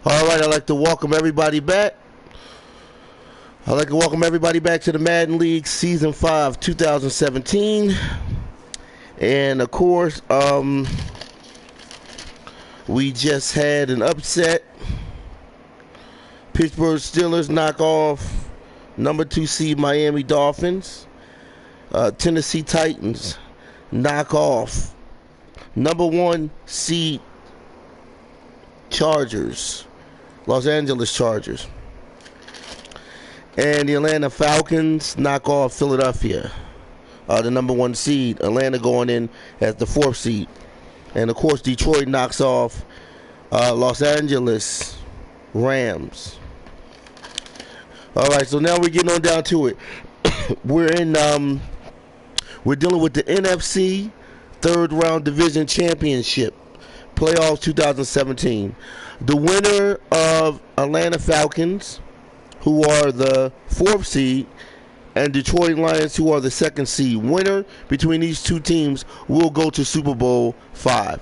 All right, I'd like to welcome everybody back. I'd like to welcome everybody back to the Madden League Season 5, 2017. And, of course, we just had an upset. Pittsburgh Steelers knock off number 2 seed Miami Dolphins. Tennessee Titans knock off number 1 seed Chargers. Los Angeles Chargers. And the Atlanta Falcons knock off Philadelphia, the number 1 seed. Atlanta going in as the 4th seed. And, of course, Detroit knocks off Los Angeles Rams. All right, so now we're getting on down to it. We're dealing with the NFC third round division championship playoffs 2017. The winner of Atlanta Falcons, who are the 4th seed, and Detroit Lions, who are the 2nd seed. Winner between these two teams will go to Super Bowl 5.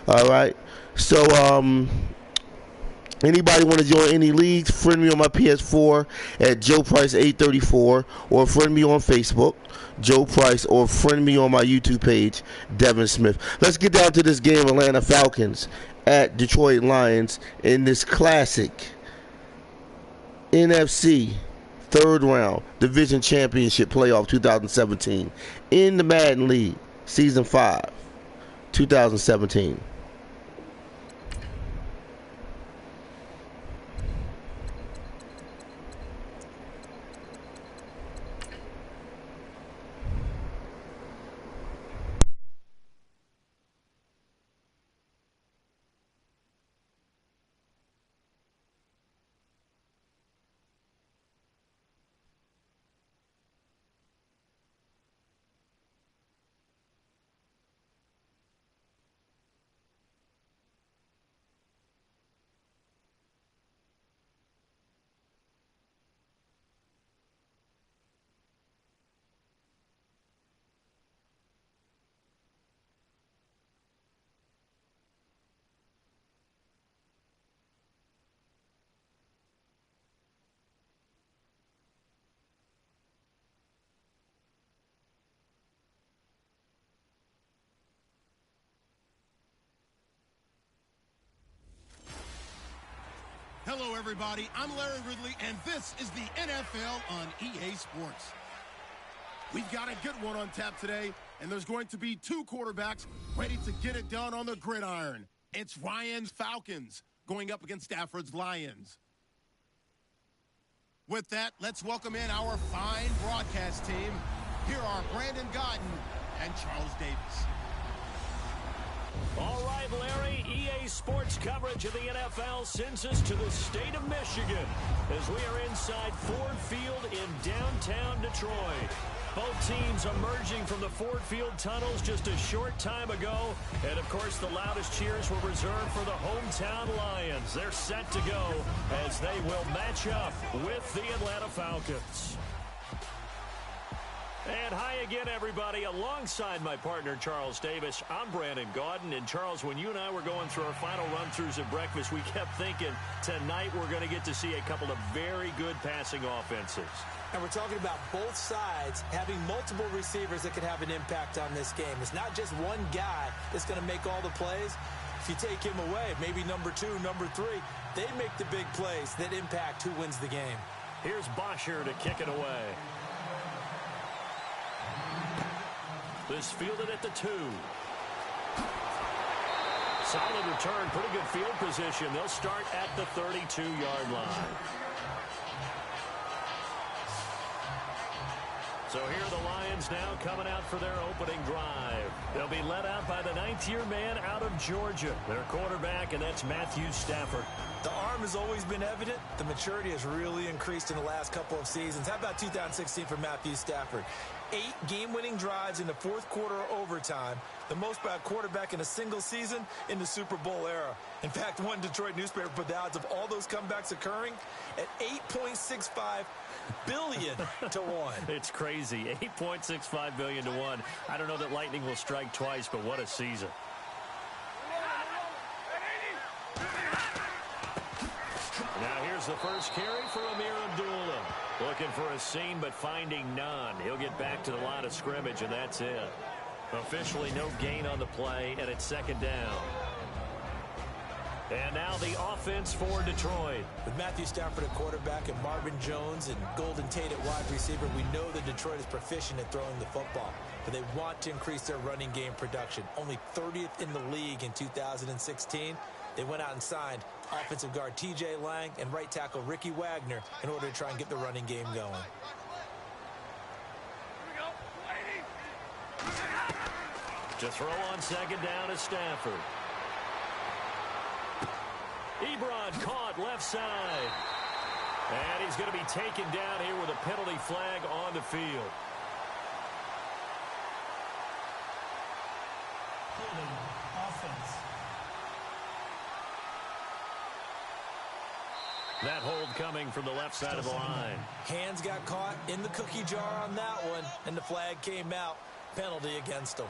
All right. So, anybody want to join any leagues? Friend me on my PS4 at Joe Price 834, or friend me on Facebook, Joe Price, or friend me on my YouTube page, Devin Smith. Let's get down to this game, Atlanta Falcons at Detroit Lions, in this classic NFC third round division championship playoff 2017 in the Madden League Season 5, 2017. Hello, everybody. I'm Larry Ridley, and this is the NFL on EA Sports. We've got a good one on tap today, and there's going to be 2 quarterbacks ready to get it done on the gridiron. It's Ryan's Falcons going up against Stafford's Lions. With that, let's welcome in our fine broadcast team. Here are Brandon Godden and Charles Davis. All right, Larry, EA Sports coverage of the NFL sends us to the state of Michigan as we are inside Ford Field in downtown Detroit. Both teams emerging from the Ford Field tunnels just a short time ago. And, of course, the loudest cheers were reserved for the hometown Lions. They're set to go as they will match up with the Atlanta Falcons. And hi again, everybody. Alongside my partner, Charles Davis, I'm Brandon Gaudin. And, Charles, when you and I were going through our final run-throughs at breakfast, we kept thinking tonight we're going to get to see a couple of very good passing offenses. And we're talking about both sides having multiple receivers that can have an impact on this game. It's not just one guy that's going to make all the plays. If you take him away, maybe number 2, number 3, they make the big plays that impact who wins the game. Here's Bosher to kick it away. This fielded at the 2. Solid return, pretty good field position. They'll start at the 32-yard line. So here are the Lions now coming out for their opening drive. They'll be led out by the 9th-year man out of Georgia, their quarterback, and that's Matthew Stafford. The arm has always been evident. The maturity has really increased in the last couple of seasons. How about 2016 for Matthew Stafford? 8 game-winning drives in the fourth quarter overtime, the most by a quarterback in a single season in the Super Bowl era. In fact, one Detroit newspaper put the odds of all those comebacks occurring at 8.65 billion to 1. It's crazy. 8.65 billion to 1. I don't know that lightning will strike twice, but what a season. the first carry for Amir Abdullah. Looking for a seam, but finding none. He'll get back to the line of scrimmage, and that's it. Officially no gain on the play, and it's second down. And now the offense for Detroit. With Matthew Stafford at quarterback and Marvin Jones and Golden Tate at wide receiver, we know that Detroit is proficient at throwing the football. But they want to increase their running game production. Only 30th in the league in 2016. They went out and signed offensive guard T.J. Lang and right tackle Ricky Wagner in order to try and get the running game going. To throw on second down is Stafford. Ebron caught left side. And he's going to be taken down here with a penalty flag on the field. Offense. That hold coming from the left side of the line. Hands got caught in the cookie jar on that one, and the flag came out. Penalty against them.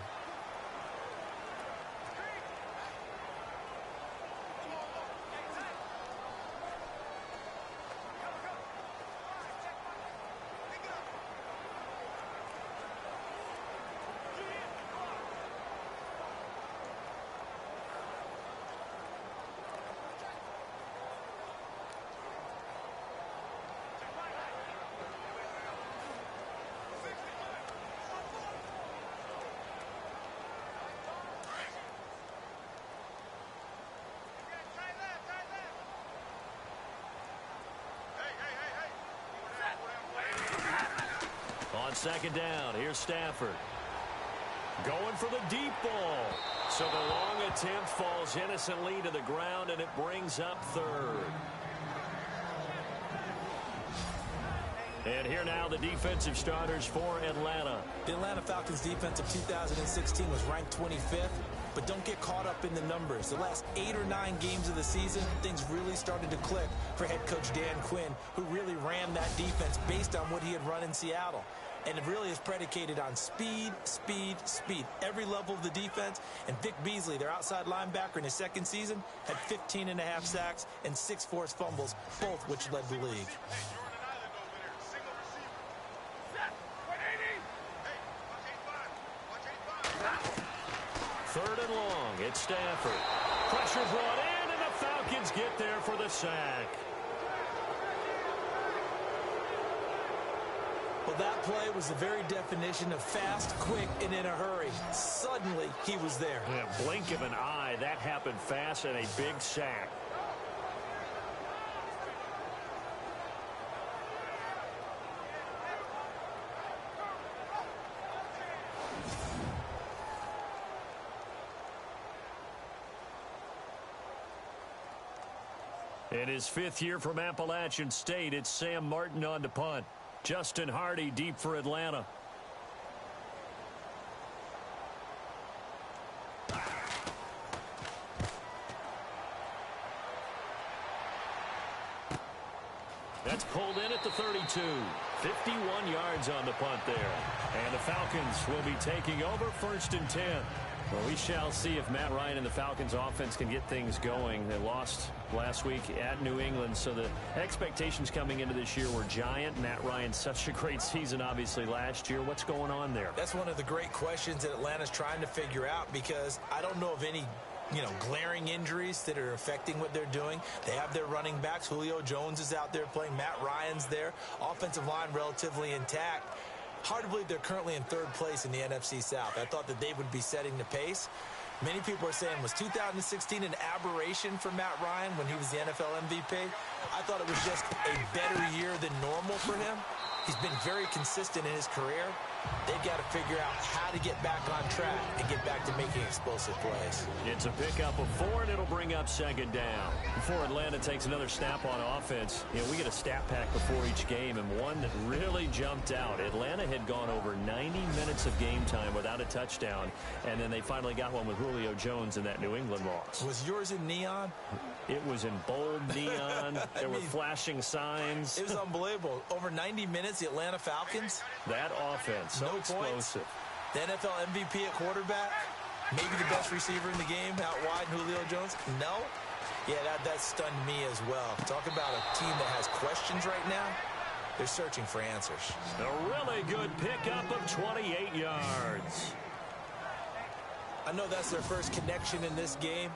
On second down, here's Stafford. Going for the deep ball. So the long attempt falls innocently to the ground, and it brings up third. And here now the defensive starters for Atlanta. The Atlanta Falcons defense of 2016 was ranked 25th, but don't get caught up in the numbers. The last 8 or 9 games of the season, things really started to click for head coach Dan Quinn, who really ran that defense based on what he had run in Seattle. And it really is predicated on speed, speed, speed. Every level of the defense. And Vic Beasley, their outside linebacker in his second season, had 15.5 sacks and 6 forced fumbles, both which led the league. Third and long, it's Stafford. Pressure brought in, and the Falcons get there for the sack. Well, that play was the very definition of fast, quick, and in a hurry. Suddenly, he was there. In a blink of an eye, that happened fast, and a big sack. In his 5th year from Appalachian State, it's Sam Martin on to punt. Justin Hardy deep for Atlanta. That's pulled in at the 32. 51 yards on the punt there. And the Falcons will be taking over 1st and 10. Well, we shall see if Matt Ryan and the Falcons offense can get things going. They lost last week at New England, so the expectations coming into this year were giant. Matt Ryan, such a great season, obviously, last year. What's going on there? That's one of the great questions that Atlanta's trying to figure out, because I don't know of any glaring injuries that are affecting what they're doing. They have their running backs. Julio Jones is out there playing. Matt Ryan's there. Offensive line relatively intact. Hard to believe they're currently in 3rd place in the NFC South. I thought that they would be setting the pace. Many people are saying, was 2016 an aberration for Matt Ryan when he was the NFL MVP? I thought it was just a better year than normal for him. He's been very consistent in his career. They've got to figure out how to get back on track and get back to making explosive plays. It's a pickup of 4, and it'll bring up second down. Before Atlanta takes another snap on offense, we get a stat pack before each game, and one that really jumped out. Atlanta had gone over 90 minutes of game time without a touchdown, and then they finally got one with Julio Jones in that New England loss. Was yours in neon? It was in bold neon. There were flashing signs. It was unbelievable. Over 90 minutes, the Atlanta Falcons. That offense, so explosive. The NFL MVP at quarterback. Maybe the best receiver in the game out wide, Julio Jones. No. Yeah, that stunned me as well. Talk about a team that has questions right now. They're searching for answers. A really good pickup of 28 yards. I know that's their first connection in this game,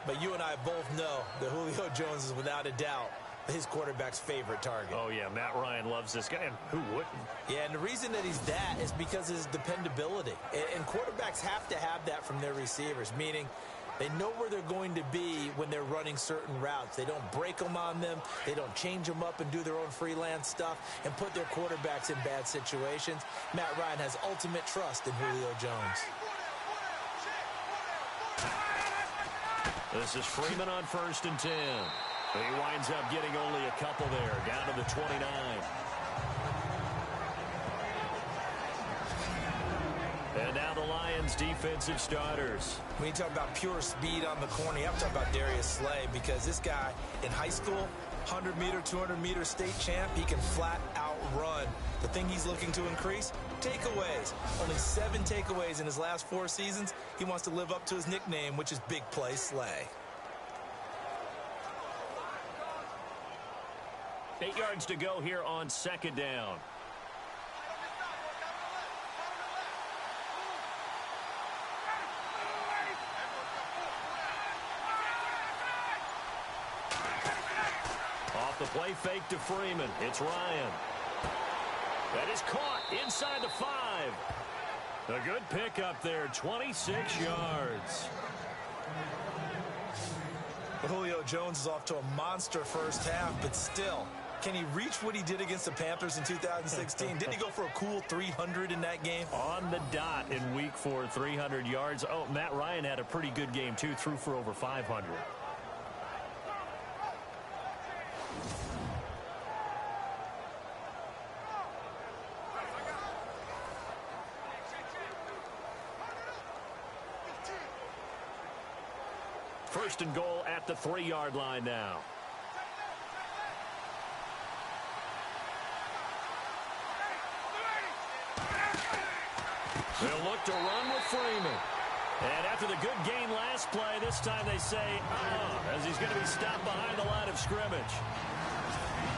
but you and I both know that Julio Jones is without a doubt his quarterback's favorite target. Oh, yeah, Matt Ryan loves this guy, and who wouldn't? Yeah, and the reason that he's that is because of his dependability. And quarterbacks have to have that from their receivers, meaning they know where they're going to be when they're running certain routes. They don't break them on them. They don't change them up and do their own freelance stuff and put their quarterbacks in bad situations. Matt Ryan has ultimate trust in Julio Jones. This is Freeman on 1st and 10. He winds up getting only a couple there, down to the 29. And now the Lions defensive starters. When you talk about pure speed on the corner, you have to talk about Darius Slay, because this guy in high school, 100-meter, 200-meter state champ, he can flat out run. The thing he's looking to increase, takeaways. Only 7 takeaways in his last 4 seasons. He wants to live up to his nickname, which is Big Play Slay. 8 yards to go here on 2nd down. Off the play fake to Freeman. It's Ryan. That is caught inside the 5. A good pickup there, 26 yards. Julio Jones is off to a monster first half, but still, can he reach what he did against the Panthers in 2016? Didn't he go for a cool 300 in that game? On the dot in week 4, 300 yards. Oh, Matt Ryan had a pretty good game, too. Threw for over 500. First and goal at the 3-yard line now. They'll look to run with Freeman. And after the good gain last play, this time they say, as he's going to be stopped behind the line of scrimmage.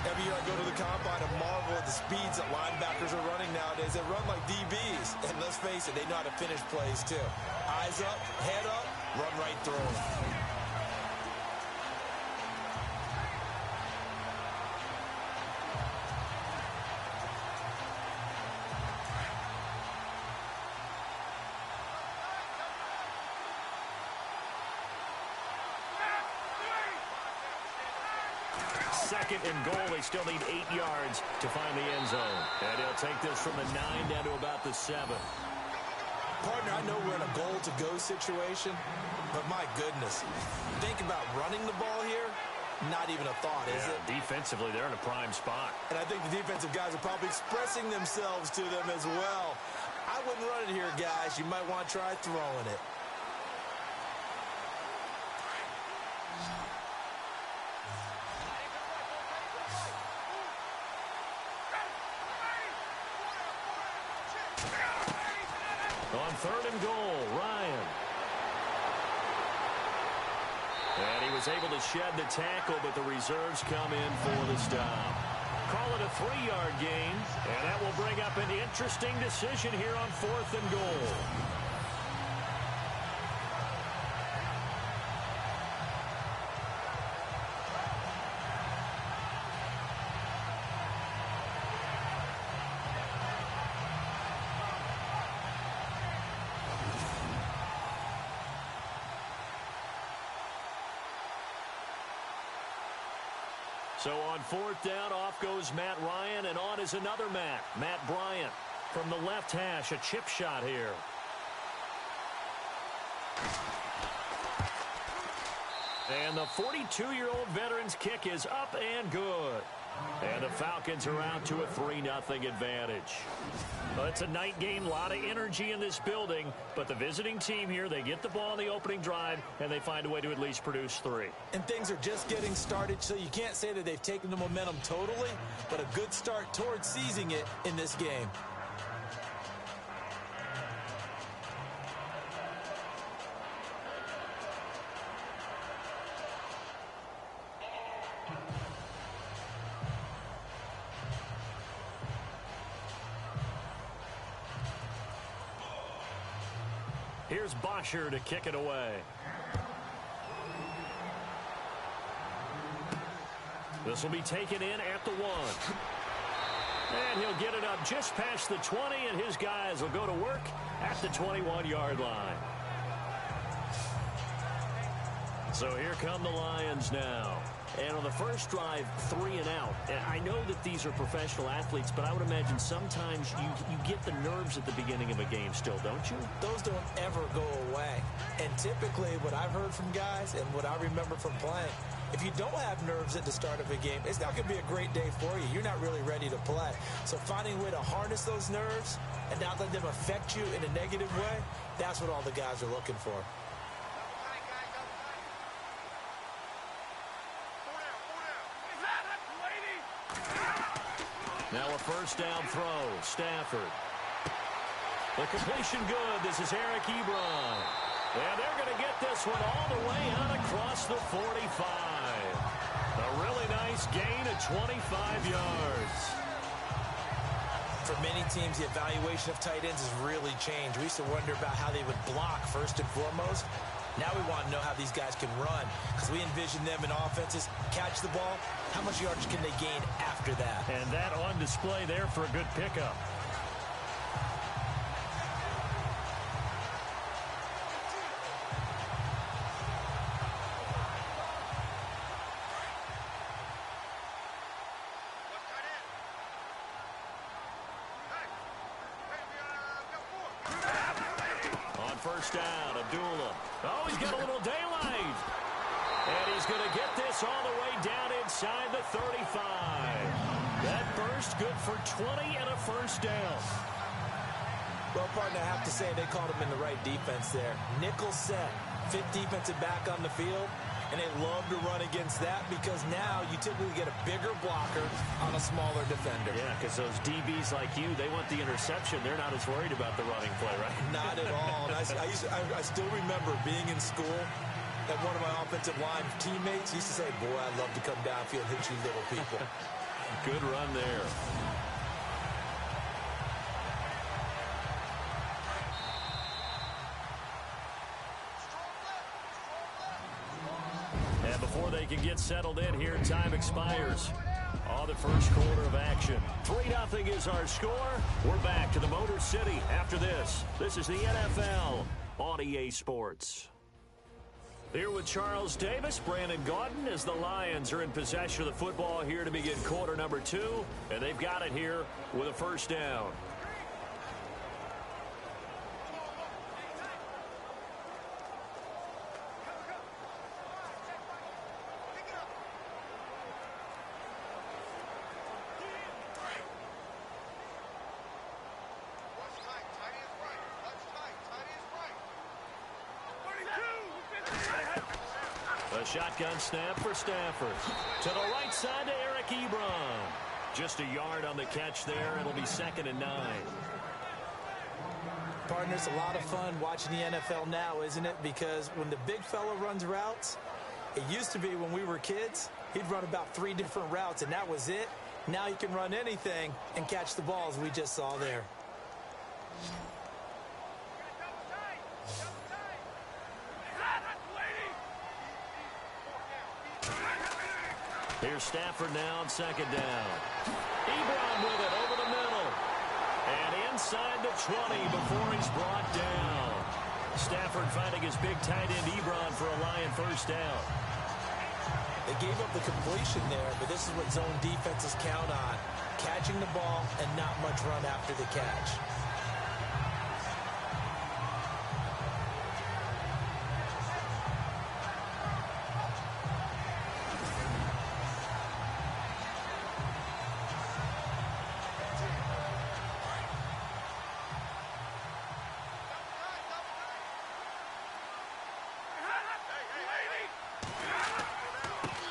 Every year I go to the combine and marvel at the speeds that linebackers are running nowadays. They run like DBs. And let's face it, they know how to finish plays too. Eyes up, head up, run right through them. Second and goal. They still need 8 yards to find the end zone. And he'll take this from the 9 down to about the 7. Partner, I know we're in a goal-to-go situation, but my goodness, think about running the ball here. Not even a thought, is it? Defensively, they're in a prime spot. And I think the defensive guys are probably expressing themselves to them as well. I wouldn't run it here, guys. You might want to try throwing it. On 3rd and goal, Ryan. And he was able to shed the tackle, but the reserves come in for the stop. Call it a 3-yard gain, and that will bring up an interesting decision here on 4th and goal. So on 4th down, off goes Matt Ryan, and on is another Matt Bryant. From the left hash, a chip shot here. And the 42-year-old veteran's kick is up and good. And the Falcons are out to a 3-0 advantage. Well, it's a night game, a lot of energy in this building, but the visiting team here, they get the ball on the opening drive, and they find a way to at least produce 3. And things are just getting started, so you can't say that they've taken the momentum totally, but a good start towards seizing it in this game. Here's Bosher to kick it away. This will be taken in at the 1. And he'll get it up just past the 20, and his guys will go to work at the 21-yard line. So here come the Lions now. And on the first drive, 3 and out. And I know that these are professional athletes, but I would imagine sometimes you get the nerves at the beginning of a game still, don't you? Those don't ever go away. And typically what I've heard from guys and what I remember from playing, if you don't have nerves at the start of a game, it's not going to be a great day for you. You're not really ready to play. So finding a way to harness those nerves and not let them affect you in a negative way, that's what all the guys are looking for. Now a first down throw. Stafford. The completion good. This is Eric Ebron. And they're going to get this one all the way out across the 45. A really nice gain of 25 yards. For many teams, the evaluation of tight ends has really changed. We used to wonder about how they would block first and foremost. Now we want to know how these guys can run, because we envision them in offenses catch the ball. How much yardage can they gain after that? And that on display there for a good pickup. First down, Abdullah. Oh, he's got a little daylight. And he's going to get this all the way down inside the 35. That burst good for 20 and a first down. Well, partner, I have to say they called him in the right defense there. Nickel set, 5th defensive back on the field. And they love to run against that because now you typically get a bigger blocker on a smaller defender. Yeah, because those DBs like you, they want the interception. They're not as worried about the running play, right? Not at all. And I still remember being in school and one of my offensive line teammates used to say, boy, I'd love to come downfield and hit you little people. Good run there. Before they can get settled in here, time expires on the first quarter of action. 3-0 is our score. We're back to the Motor City after this. This is the NFL on EA Sports. Here with Charles Davis, Brandon Gaudin, as the Lions are in possession of the football here to begin quarter number 2. And they've got it here with a first down. A shotgun snap for Stafford. To the right side to Eric Ebron. Just a yard on the catch there. It'll be 2nd and 9. Partner, it's a lot of fun watching the NFL now, isn't it? Because when the big fella runs routes, it used to be when we were kids, he'd run about 3 different routes, and that was it. Now he can run anything and catch the balls we just saw there. Here's Stafford now on 2nd down. Ebron with it over the middle. And inside the 20 before he's brought down. Stafford finding his big tight end Ebron for a Lion first down. They gave up the completion there, but this is what zone defenses count on. Catching the ball and not much run after the catch.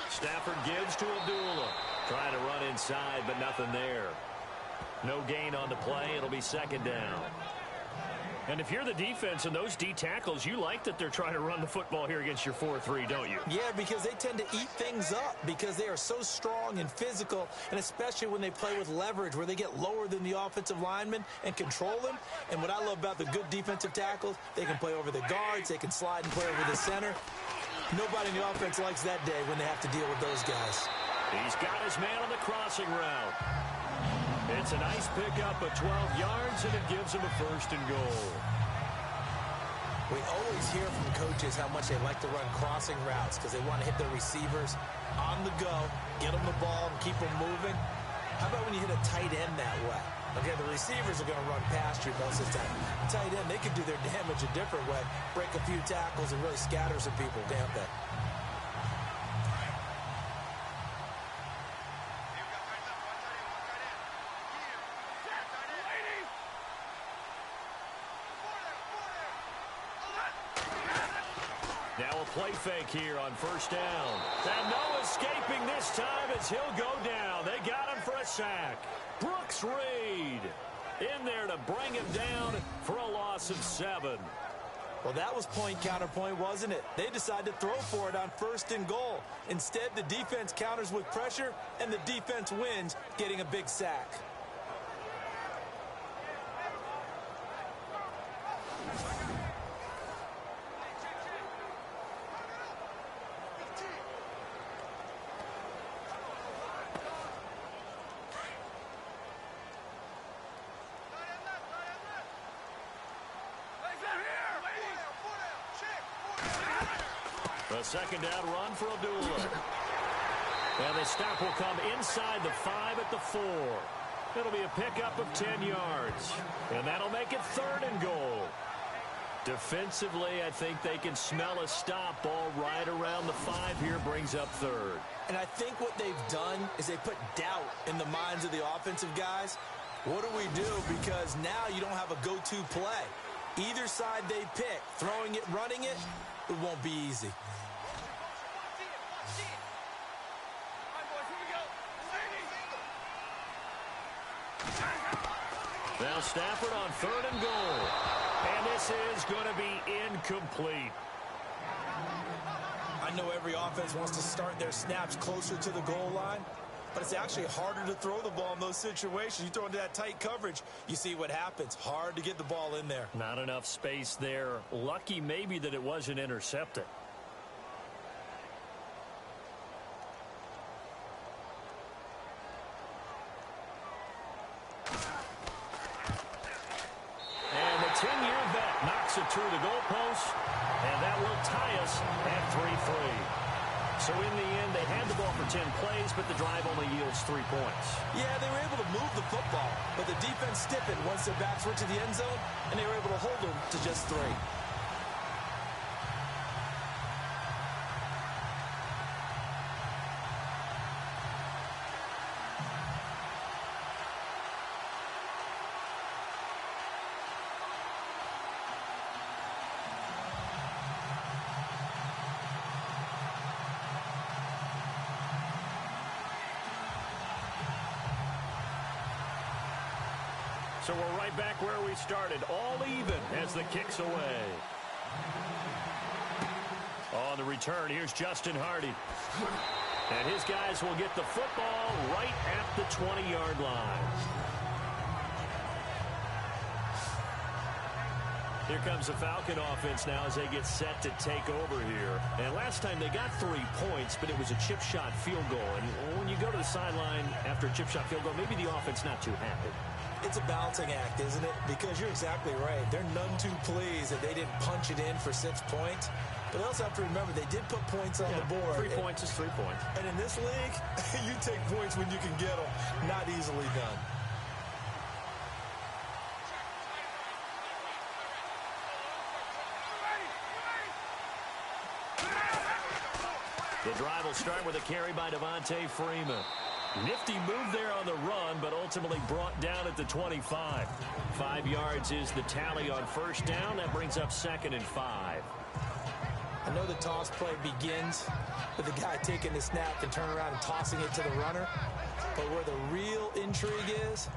Stafford gives to Abdullah. Trying to run inside, but nothing there. No gain on the play. It'll be 2nd down. And if you're the defense and those D tackles, you like that they're trying to run the football here against your 4-3, don't you? Yeah, because they tend to eat things up because they are so strong and physical, and especially when they play with leverage where they get lower than the offensive linemen and control them. And what I love about the good defensive tackles, they can play over the guards, they can slide and play over the center. Nobody in the offense likes that day when they have to deal with those guys. He's got his man on the crossing route. It's a nice pickup of 12 yards, and it gives him a 1st and goal. We always hear from coaches how much they like to run crossing routes because they want to hit their receivers on the go, get them the ball, and keep them moving. How about when you hit a tight end that way? Okay, the receivers are going to run past you most of the time. Tight end, they can do their damage a different way, break a few tackles, and really scatter some people, can't they? Now a play fake here on 1st down. And no escaping this time as he'll go down. They got him for a sack. Brooks Reed in there to bring him down for a loss of 7. Well, that was point counterpoint, wasn't it? They decided to throw for it on 1st and goal. Instead, the defense counters with pressure, and the defense wins, getting a big sack. A 2nd down run for Abdullah. And the stop will come inside the 5 at the 4. It'll be a pickup of 10 yards. And that'll make it 3rd and goal. Defensively, I think they can smell a stop. Ball right around the 5 here brings up 3rd. And I think what they've done is they put doubt in the minds of the offensive guys. What do we do? Because now you don't have a go-to play. Either side they pick, throwing it, running it, it won't be easy. Now Stafford on 3rd and goal. And this is going to be incomplete. I know every offense wants to start their snaps closer to the goal line, but it's actually harder to throw the ball in those situations. You throw into that tight coverage, you see what happens. Hard to get the ball in there. Not enough space there. Lucky maybe that it wasn't intercepted. And the 10-year vet knocks it through the goalpost, and that will tie us at 3-3. So in the end, they had the ball for 10 plays, but the drive only yields 3 points. Yeah, they were able to move the football, but the defense stiffened once their backs were to the end zone, and they were able to hold them to just 3. So we're right back where we started, all even as the kick's away. On the return, here's Justin Hardy. And his guys will get the football right at the 20-yard line. Here comes the Falcon offense now as they get set to take over here. And last time they got 3 points, but it was a chip shot field goal. And when you go to the sideline after a chip shot field goal, maybe the offense not too happy. It's a balancing act, isn't it? Because you're exactly right. They're none too pleased that they didn't punch it in for 6 points. But they also have to remember they did put points on the board. 3 points is 3 points. And in this league, you take points when you can get them. Not easily done. The drive will start with a carry by Devontae Freeman. Nifty move there on the run, but ultimately brought down at the 25. 5 yards is the tally on 1st down. That brings up 2nd and 5. I know the toss play begins with the guy taking the snap and turning around and tossing it to the runner. But where the real intrigue is,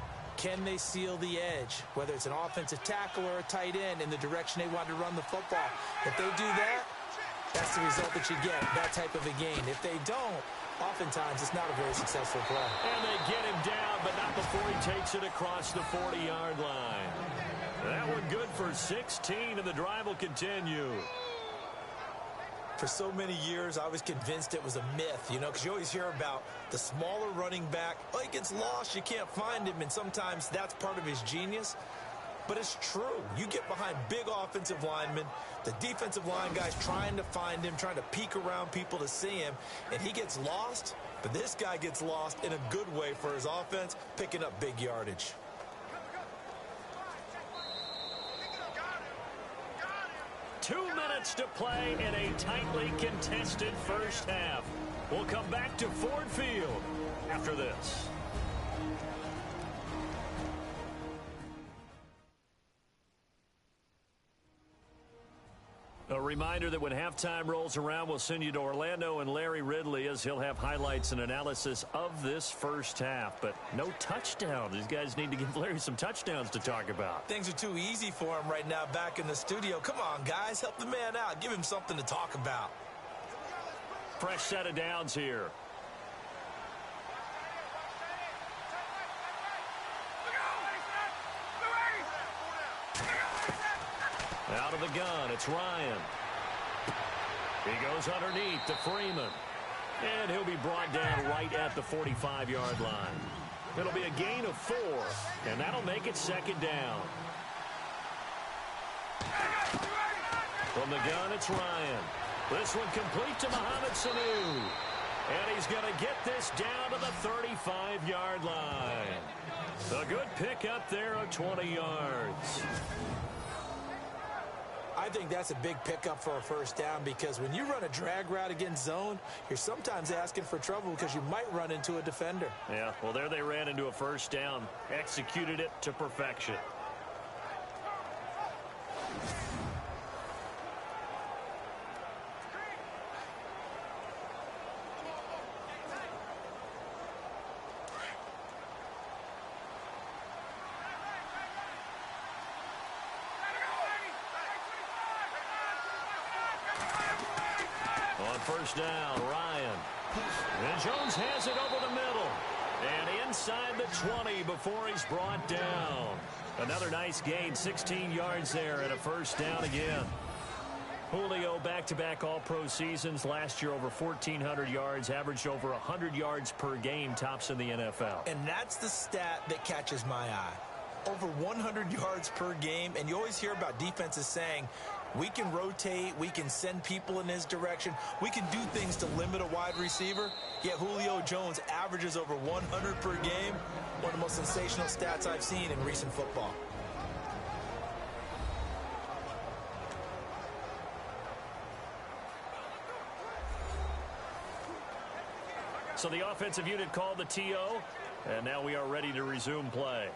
can they seal the edge, whether it's an offensive tackle or a tight end, in the direction they want to run the football. If they do that, that's the result that you get, that type of a gain. If they don't, oftentimes it's not a very successful play. And they get him down, but not before he takes it across the 40-yard line. That one good for 16, and the drive will continue. For so many years, I was convinced it was a myth, because you always hear about the smaller running back. Oh, he gets lost, you can't find him, and sometimes that's part of his genius. But it's true. You get behind big offensive linemen, the defensive line guys trying to find him, trying to peek around people to see him, and he gets lost. But this guy gets lost in a good way for his offense, picking up big yardage. Two minutes to play in a tightly contested first half. We'll come back to Ford Field after this. A reminder that when halftime rolls around, we'll send you to Orlando and Larry Ridley as he'll have highlights and analysis of this first half. But no touchdowns. These guys need to give Larry some touchdowns to talk about. Things are too easy for him right now back in the studio. Come on, guys. Help the man out. Give him something to talk about. Fresh set of downs here. Out of the gun, it's Ryan. He goes underneath to Freeman. And he'll be brought down right at the 45-yard line. It'll be a gain of 4, and that'll make it second down. From the gun, it's Ryan. This one complete to Mohamed Sanu. And he's going to get this down to the 35-yard line. A good pickup there of 20 yards. I think that's a big pickup for a first down, because when you run a drag route against zone, you're sometimes asking for trouble because you might run into a defender. Yeah, well, there they ran into a first down. Executed it to perfection. First down, Ryan. And Jones has it over the middle. And inside the 20 before he's brought down. Another nice gain, 16 yards there and a first down again. Julio back-to-back all-pro seasons. Last year over 1,400 yards, averaged over 100 yards per game, tops in the NFL. And that's the stat that catches my eye. Over 100 yards per game, and you always hear about defenses saying, we can rotate, we can send people in his direction, we can do things to limit a wide receiver. Yet Julio Jones averages over 100 per game. One of the most sensational stats I've seen in recent football. So the offensive unit called the TO, and now we are ready to resume play.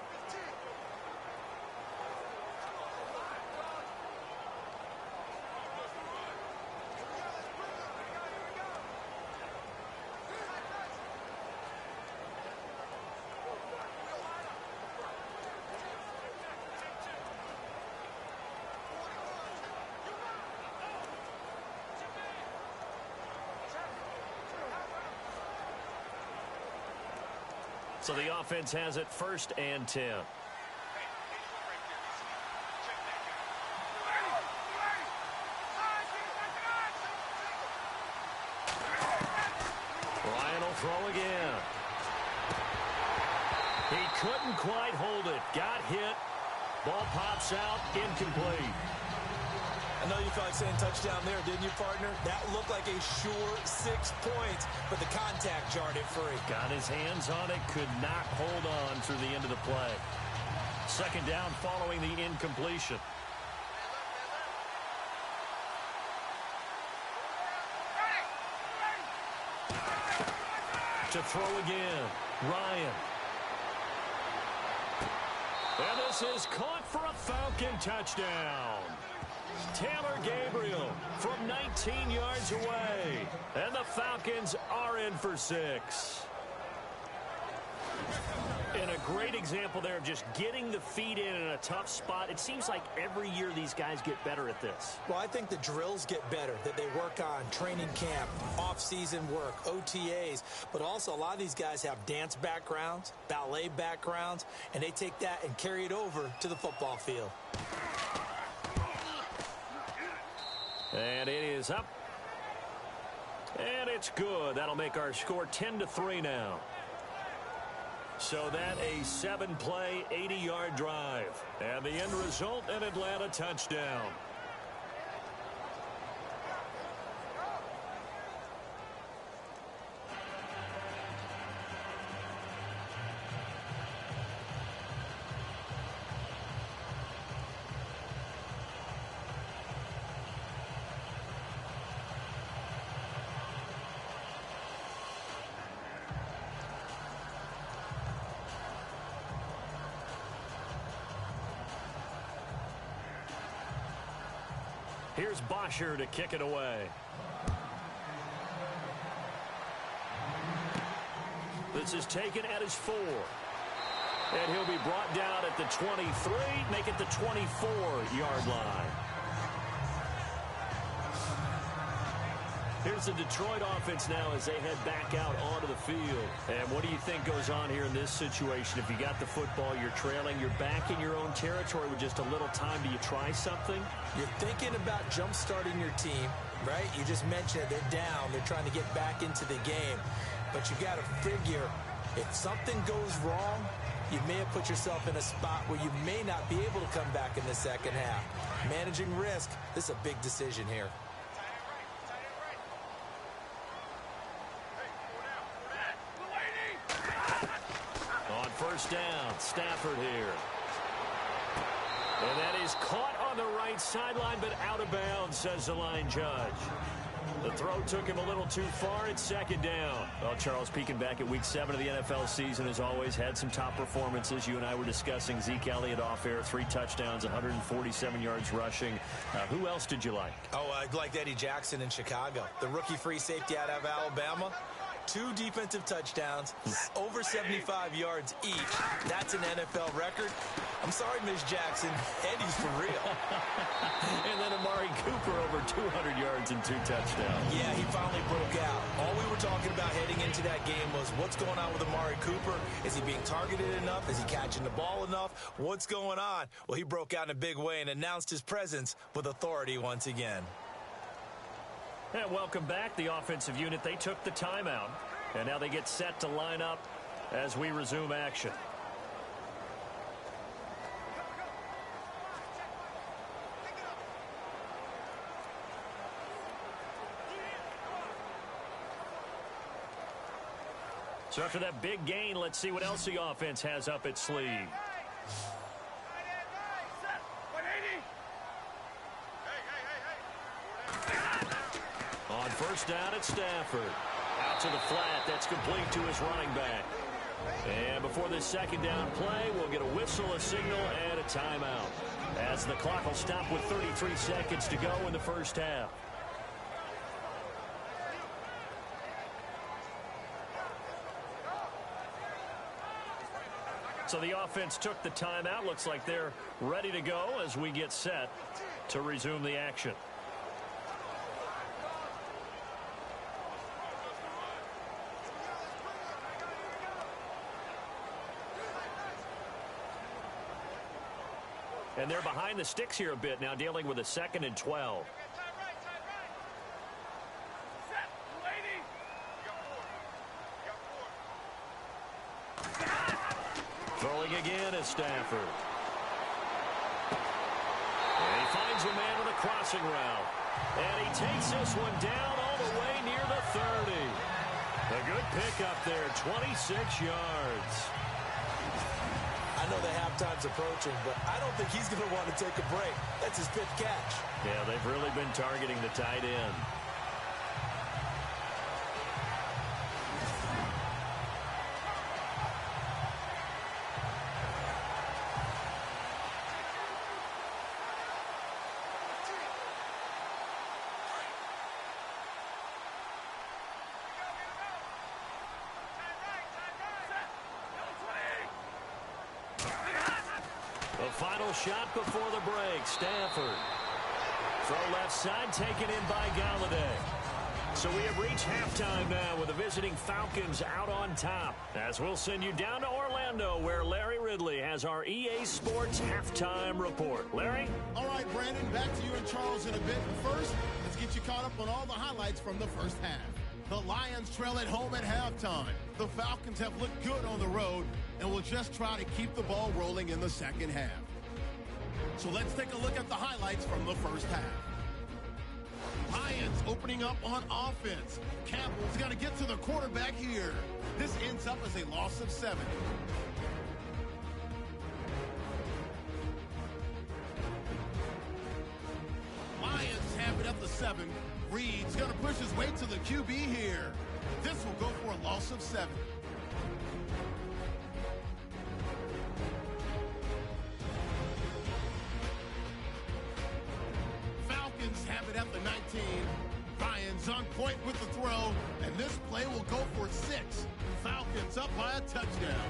So the offense has it 1st and 10. Ryan will throw again. He couldn't quite hold it. Got hit. Ball pops out. Incomplete. I know you felt like saying touchdown there, didn't you, partner? That looked like a sure 6 points, but the contact jarred it free. Got his hands on it, could not hold on through the end of the play. Second down following the incompletion. To throw again, Ryan. And this is caught for a Falcon touchdown. Taylor Gabriel from 19 yards away. And the Falcons are in for 6. And a great example there of just getting the feet in a tough spot. It seems like every year these guys get better at this. Well, I think the drills get better that they work on, training camp, off-season work, OTAs. But also a lot of these guys have dance backgrounds, ballet backgrounds, and they take that and carry it over to the football field. And it is up. And it's good. That'll make our score 10-3 now. So that a 7-play, 80-yard drive. And the end result, an Atlanta touchdown. Here's Bosher to kick it away. This is taken at his 4. And he'll be brought down at the 23, make it the 24-yard line. Here's the Detroit offense now as they head back out onto the field. And what do you think goes on here in this situation? If you got the football, you're trailing, you're back in your own territory with just a little time. Do you try something? You're thinking about jump-starting your team, right? You just mentioned it. They're down. They're trying to get back into the game. But you got to figure if something goes wrong, you may have put yourself in a spot where you may not be able to come back in the second half. Managing risk, this is a big decision here. On first down, Stafford here. And that is caught on the right sideline, but out of bounds, says the line judge. The throw took him a little too far. It's second down. Well, Charles, peeking back at week 7 of the NFL season, has always had some top performances. You and I were discussing Zeke Elliott off air, 3 touchdowns, 147 yards rushing. Who else did you like? Oh, I liked Eddie Jackson in Chicago. The rookie free safety out of Alabama. 2 defensive touchdowns, over 75 yards each. That's an NFL record. I'm sorry, Ms. Jackson. Eddie's for real. And then Amari Cooper over 200 yards and 2 touchdowns. Yeah, he finally broke out. All we were talking about heading into that game was what's going on with Amari Cooper. Is he being targeted enough? Is he catching the ball enough? What's going on? Well, he broke out in a big way and announced his presence with authority once again. And welcome back. The offensive unit, they took the timeout. And now they get set to line up as we resume action. So after that big gain, let's see what else the offense has up its sleeve. On first down, it's Stafford. Out to the flat. That's complete to his running back. And before this second down play, we'll get a whistle, a signal, and a timeout. As the clock will stop with 33 seconds to go in the first half. So the offense took the timeout. Looks like they're ready to go as we get set to resume the action. And they're behind the sticks here a bit now, dealing with a 2nd and 12. Throwing again is Stafford. And he finds a man on the crossing route. And he takes this one down all the way near the 30. A good pickup there, 26 yards. I know the halftime's approaching, but I don't think he's going to want to take a break. That's his 5th catch. Yeah, they've really been targeting the tight end. The final shot before the break. Stafford. Throw left side taken in by Galladay. So we have reached halftime now with the visiting Falcons out on top. As we'll send you down to Orlando where Larry Ridley has our EA Sports halftime report. Larry? All right, Brandon, back to you and Charles in a bit. But first, let's get you caught up on all the highlights from the first half. The Lions trail at home at halftime. The Falcons have looked good on the road and will just try to keep the ball rolling in the second half. So let's take a look at the highlights from the first half. Lions opening up on offense. Campbell's got to get to the quarterback here. This ends up as a loss of 7. Lions have it at the 7. Reed's going to push his way to the QB here. This will go for a loss of 7. Falcons have it at the 19. Ryan's on point with the throw, and this play will go for 6. Falcons up by a touchdown.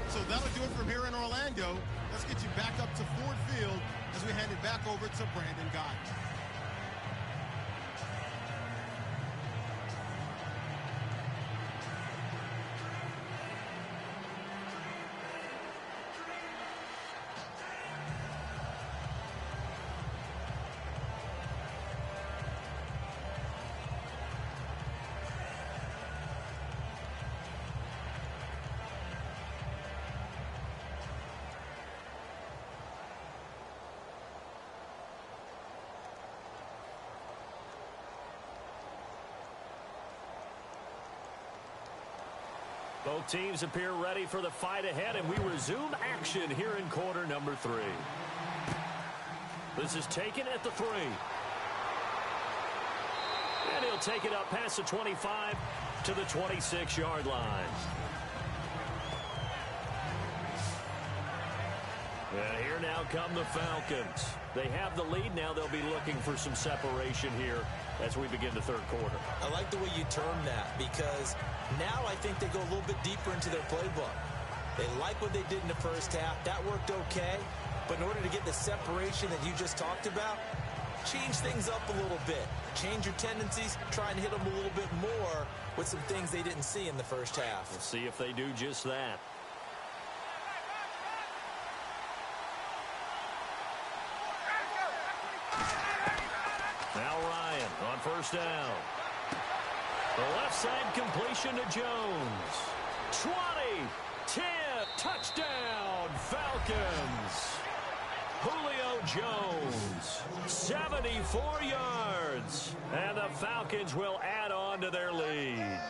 So that'll do it from here in Orlando. Let's get you back up to Ford Field as we hand it back over to Brandon Gott. Both teams appear ready for the fight ahead, and we resume action here in quarter number 3. This is taken at the 3. And he'll take it up past the 25 to the 26-yard line. And here now come the Falcons. They have the lead now. They'll be looking for some separation here as we begin the third quarter. I like the way you term that because now I think they go a little bit deeper into their playbook. They like what they did in the first half. That worked okay. But in order to get the separation that you just talked about, change things up a little bit. Change your tendencies. Try and hit them a little bit more with some things they didn't see in the first half. We'll see if they do just that. Now Ryan on first down. The left side completion to Jones. 20, 10, touchdown, Falcons. Julio Jones, 74 yards. And the Falcons will add on to their lead.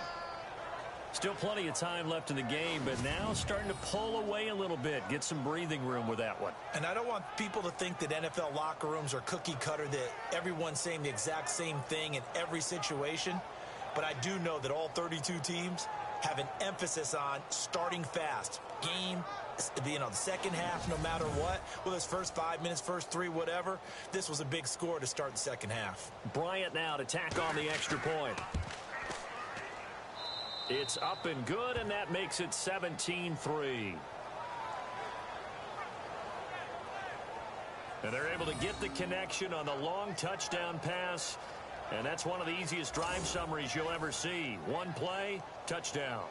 Still plenty of time left in the game, but now starting to pull away a little bit. Get some breathing room with that one. And I don't want people to think that NFL locker rooms are cookie cutter, that everyone's saying the exact same thing in every situation. But I do know that all 32 teams have an emphasis on starting fast. Game, the second half, no matter what. Whether it's first 5 minutes, first 3, whatever. This was a big score to start the second half. Bryant now to tack on the extra point. It's up and good, and that makes it 17-3. And they're able to get the connection on the long touchdown pass. And that's one of the easiest drive summaries you'll ever see. One play, touchdown.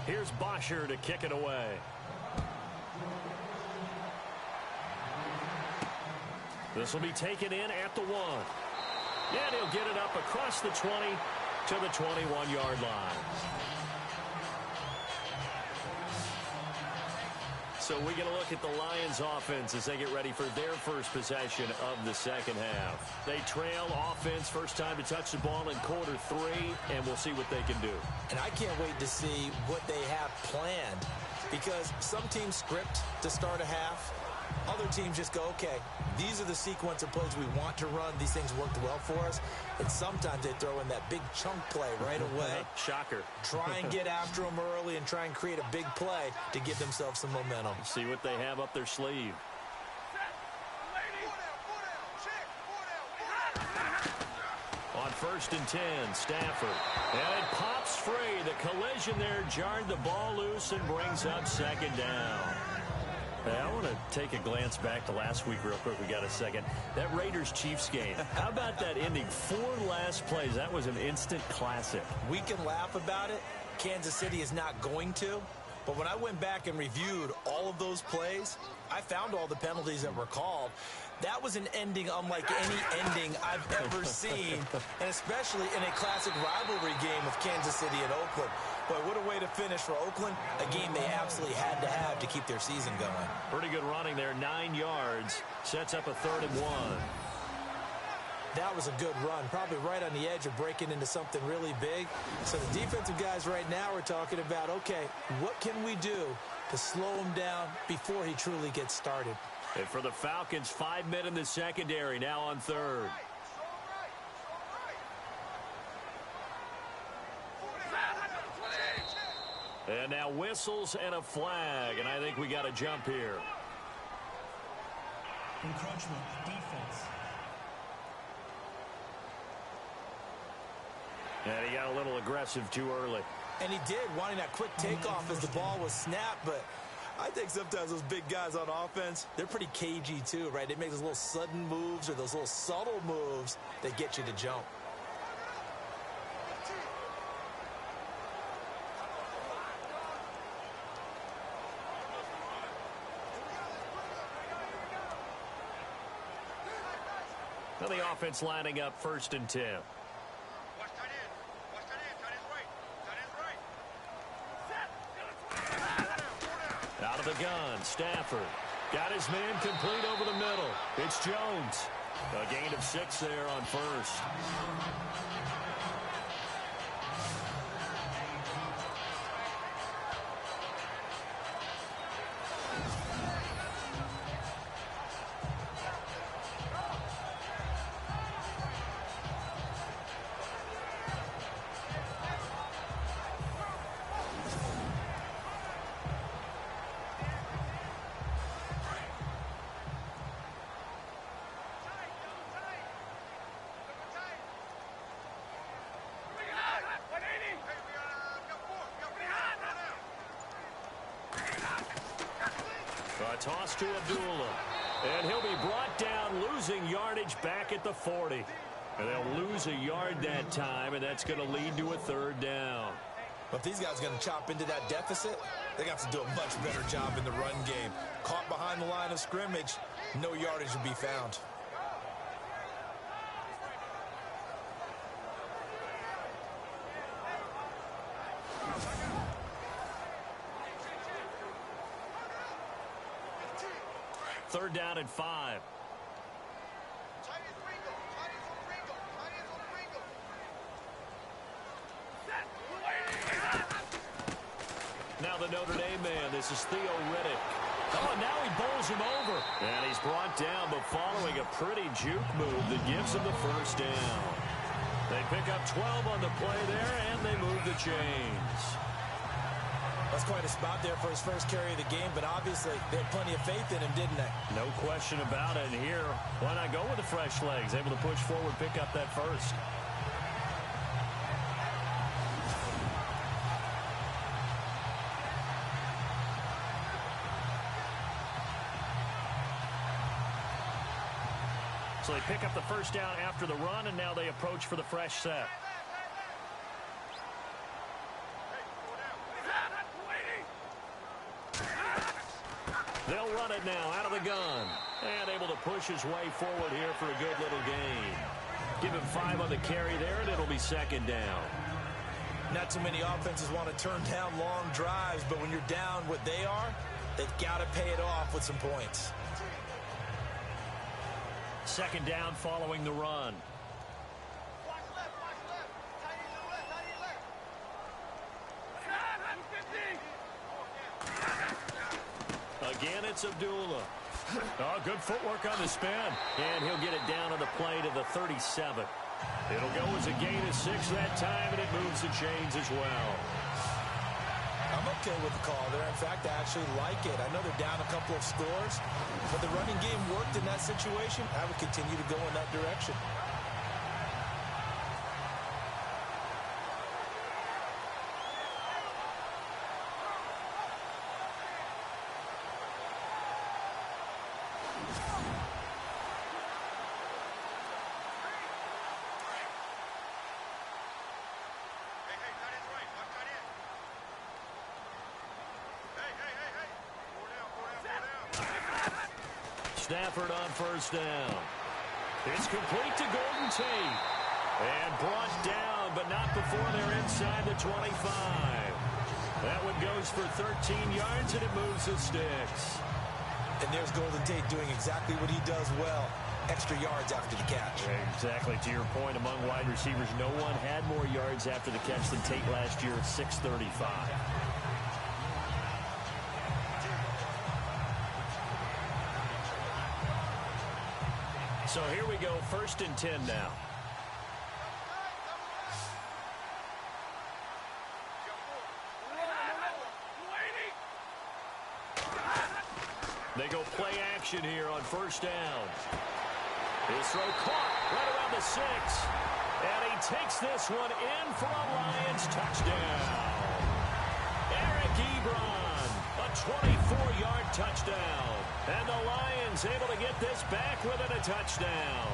Here's Bosher to kick it away. This will be taken in at the 1. And he'll get it up across the 20 to the 21-yard line. So we get a look at the Lions offense as they get ready for their first possession of the second half. They trail offense, first time to touch the ball in quarter 3, and we'll see what they can do. And I can't wait to see what they have planned, because some teams script to start a half, Other teams just go, okay, these are the sequence of plays we want to run. These things worked well for us. And sometimes they throw in that big chunk play right away. Shocker. Try and get after them early and try and create a big play to give themselves some momentum. See what they have up their sleeve. On 1st and 10, Stafford. And it pops free. The collision there jarred the ball loose and brings up 2nd down. Hey, I want to take a glance back to last week real quick. We got a second. That Raiders-Chiefs game. How about that ending? 4 last plays. That was an instant classic. We can laugh about it. Kansas City is not going to. But when I went back and reviewed all of those plays, I found all the penalties that were called. That was an ending unlike any ending I've ever seen, and especially in a classic rivalry game with Kansas City and Oakland. Boy, what a way to finish for Oakland, a game they absolutely had to have to keep their season going. Pretty good running there, 9 yards. Sets up a 3rd and 1. That was a good run, probably right on the edge of breaking into something really big. So the defensive guys right now are talking about, okay, what can we do to slow him down before he truly gets started? And for the Falcons, 5 men in the secondary, now on 3rd. And now whistles and a flag, and I think we got a jump here. Encroachment, defense. And he got a little aggressive too early. And he did, wanting that quick takeoff as the ball was snapped, but I think sometimes those big guys on offense, they're pretty cagey too, right? They make those little sudden moves or those little subtle moves that get you to jump. Now the offense lining up 1st and 10. Out of the gun, Stafford. Got his man complete over the middle. It's Jones. A gain of 6 there on 1st. Toss to Abdullah. And he'll be brought down, losing yardage back at the 40. And they'll lose a yard that time, and that's going to lead to a 3rd down. But if these guys are going to chop into that deficit, they got to do a much better job in the run game. Caught behind the line of scrimmage, no yardage will be found. Third down and 5. Now the Notre Dame man, this is Theo Riddick. Oh, and now he bowls him over. And he's brought down, but following a pretty juke move that gives him the 1st down. They pick up 12 on the play there, and they move the chains. That's quite a spot there for his first carry of the game, but obviously they had plenty of faith in him, didn't they? No question about it. And here, why not go with the fresh legs? Able to push forward, pick up that 1st. So they pick up the 1st down after the run, and now they approach for the fresh set. They'll run it now out of the gun. And able to push his way forward here for a good little gain. Give him 5 on the carry there, and it'll be 2nd down. Not too many offenses want to turn down long drives, but when you're down what they are, they've got to pay it off with some points. 2nd down following the run. Again, it's Abdullah. Oh, good footwork on the spin. And he'll get it down on the play to the 37. It'll go as a gain of 6 that time, and it moves the chains as well. I'm okay with the call there. In fact, I actually like it. I know they're down a couple of scores, but the running game worked in that situation. I would continue to go in that direction. Stafford on first down. It's complete to Golden Tate. And brought down, but not before they're inside the 25. That one goes for 13 yards, and it moves the sticks. And there's Golden Tate doing exactly what he does well. Extra yards after the catch. Exactly. To your point, among wide receivers, no one had more yards after the catch than Tate last year at 635. So here we go, 1st and 10 now. They go play action here on first down. His throw caught right around the 6. And he takes this one in for a Lions touchdown. Eric Ebron, a 24-yard touchdown. And the Lions able to get this back within a touchdown.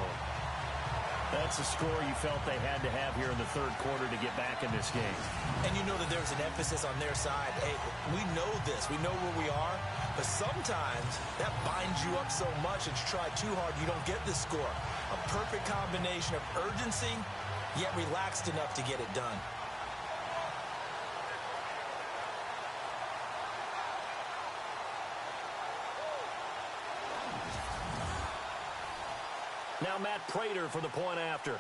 That's a score you felt they had to have here in the 3rd quarter to get back in this game. And you know that there's an emphasis on their side. Hey, we know this. We know where we are. But sometimes that binds you up so much that you try too hard, you don't get the score. A perfect combination of urgency, yet relaxed enough to get it done. Now Matt Prater for the point after.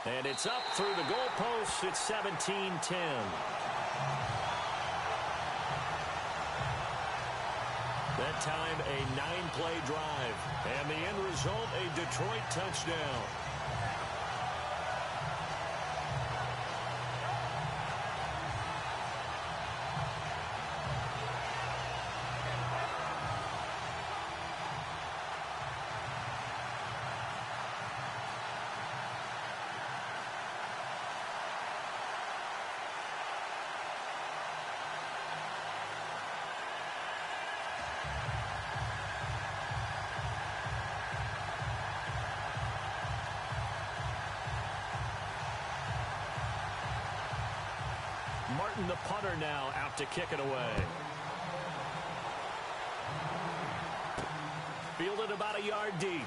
And it's up through the goalpost. It's 17-10. That time a 9-play drive. And the end result, a Detroit touchdown. Martin, the punter, now out to kick it away. Fielded about a yard deep.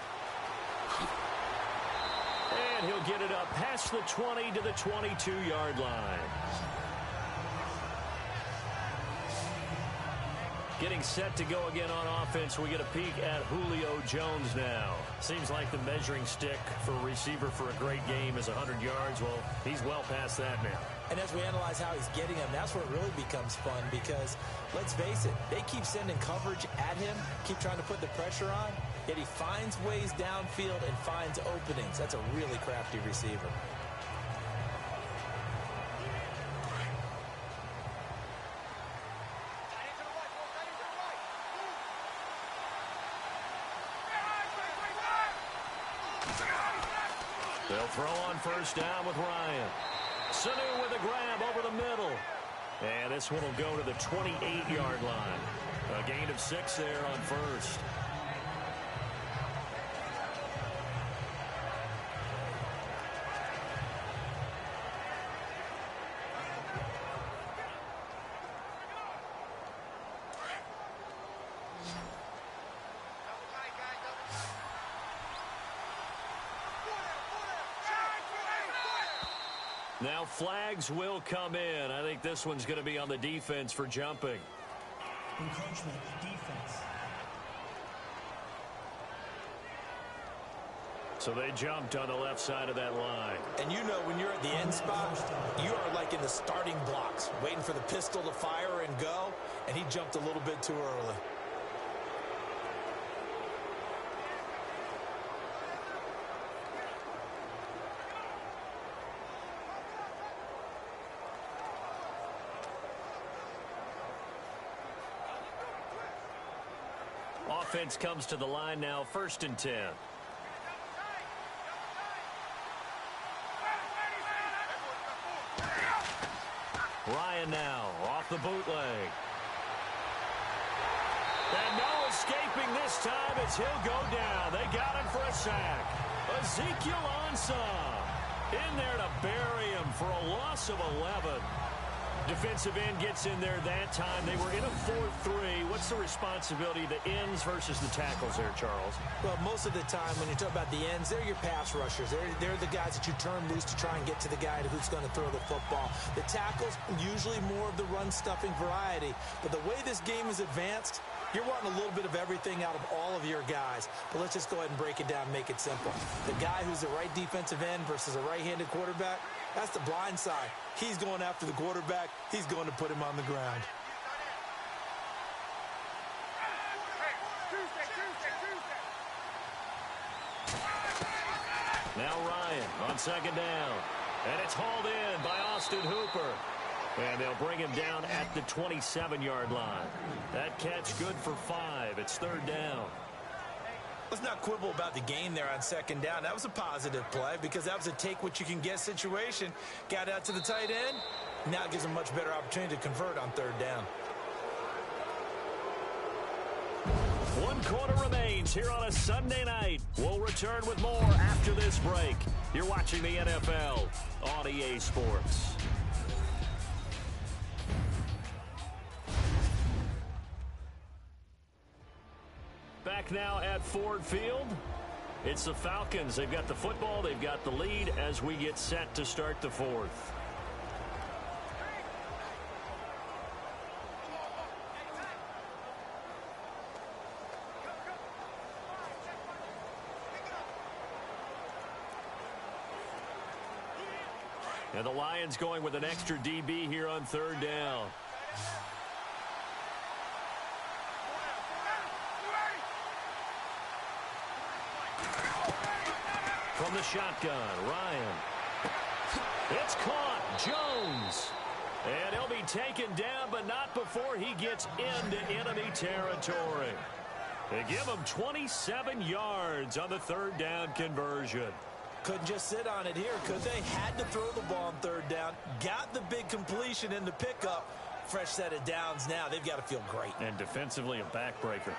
And he'll get it up past the 20 to the 22-yard line. Getting set to go again on offense. We get a peek at Julio Jones now. Seems like the measuring stick for a receiver for a great game is 100 yards. Well, he's well past that now. And as we analyze how he's getting them, that's where it really becomes fun because, let's face it, they keep sending coverage at him, keep trying to put the pressure on, yet he finds ways downfield and finds openings. That's a really crafty receiver. They'll throw on first down with Ryan. Sanu with a grab over the middle. And this one will go to the 28-yard line. A gain of 6 there on first. Now flags will come in. I think this one's going to be on the defense for jumping. Encroachment, defense. So they jumped on the left side of that line. And you know when you're at the end spot, you are like in the starting blocks, waiting for the pistol to fire and go, and he jumped a little bit too early. Offense comes to the line now, 1st and 10. Ryan now off the bootleg. And no escaping this time as he'll go down. They got him for a sack. Ezekiel Ansah in there to bury him for a loss of 11. Defensive end gets in there that time. They were in a 4-3. What's the responsibility of the ends versus the tackles there, Charles? Well, most of the time when you talk about the ends, they're your pass rushers. They're the guys that you turn loose to try and get to the guy who's going to throw the football. The tackles, usually more of the run-stuffing variety. But the way this game is advanced, you're wanting a little bit of everything out of all of your guys. But let's just go ahead and break it down and make it simple. The guy who's the right defensive end versus a right-handed quarterback, that's the blind side. He's going after the quarterback. He's going to put him on the ground. Now Ryan on 2nd down. And it's hauled in by Austin Hooper. And they'll bring him down at the 27-yard line. That catch good for 5. It's 3rd down. Let's not quibble about the gain there on 2nd down. That was a positive play because that was a take-what-you-can-get situation. Got out to the tight end. Now it gives them a much better opportunity to convert on 3rd down. 1 quarter remains here on a Sunday night. We'll return with more after this break. You're watching the NFL on EA Sports. Back now at Ford Field. It's the Falcons. They've got the football. They've got the lead as we get set to start the 4th. And the Lions going with an extra DB here on 3rd down. From the shotgun, Ryan. It's caught. Jones. And he'll be taken down, but not before he gets into enemy territory. They give him 27 yards on the 3rd down conversion. Couldn't just sit on it here, could they? Had to throw the ball on 3rd down. Got the big completion in the pickup. Fresh set of downs now. They've got to feel great. And defensively, a backbreaker.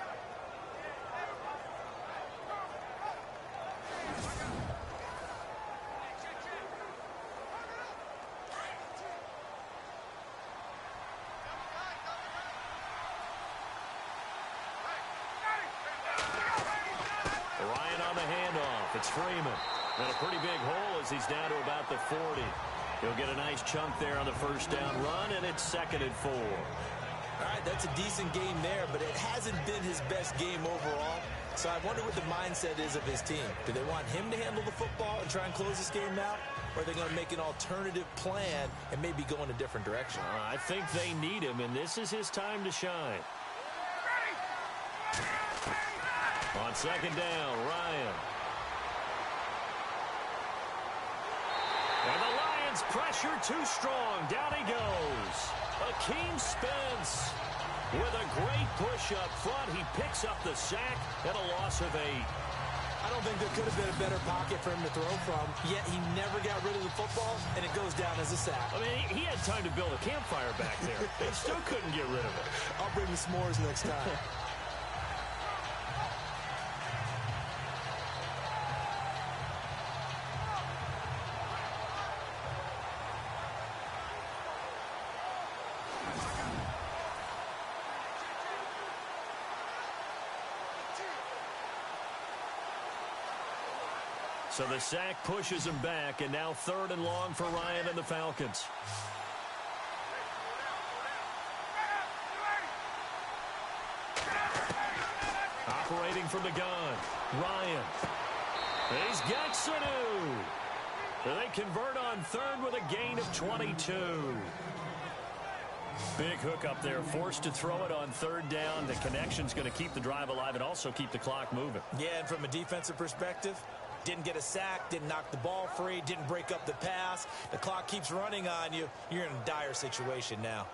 It's Freeman. And a pretty big hole as he's down to about the 40. He'll get a nice chunk there on the 1st down run, and it's 2nd and 4. All right, that's a decent game there, but it hasn't been his best game overall. So I wonder what the mindset is of his team. Do they want him to handle the football and try and close this game out? Or are they going to make an alternative plan and maybe go in a different direction? I think they need him, and this is his time to shine. On 2nd down, Ryan. And the Lions pressure too strong. Down he goes. Akeem Spence with a great push up front. He picks up the sack and a loss of 8. I don't think there could have been a better pocket for him to throw from, yet he never got rid of the football, and it goes down as a sack. I mean, he had time to build a campfire back there. They still couldn't get rid of it. I'll bring the s'mores next time. So the sack pushes him back, and now 3rd and long for Ryan and the Falcons. Operating from the gun, Ryan. He's got Sanu. They convert on third with a gain of 22. Big hook up there, forced to throw it on third down. The connection's going to keep the drive alive and also keep the clock moving. Yeah, and from a defensive perspective, didn't get a sack, didn't knock the ball free, didn't break up the pass. The clock keeps running on you. You're in a dire situation now.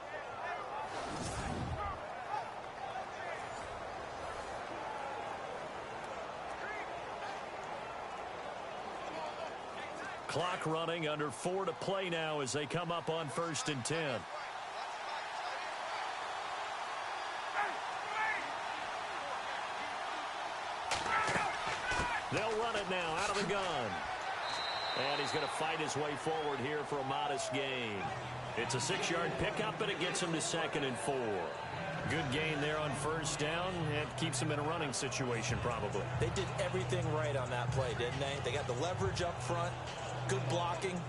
Clock running, under 4 to play now as they come up on 1st and 10. They'll run it now out of the gun. And he's going to fight his way forward here for a modest gain. It's a 6-yard pickup, and it gets him to 2nd and 4. Good gain there on 1st down. It keeps him in a running situation probably. They did everything right on that play, didn't they? They got the leverage up front, good blocking,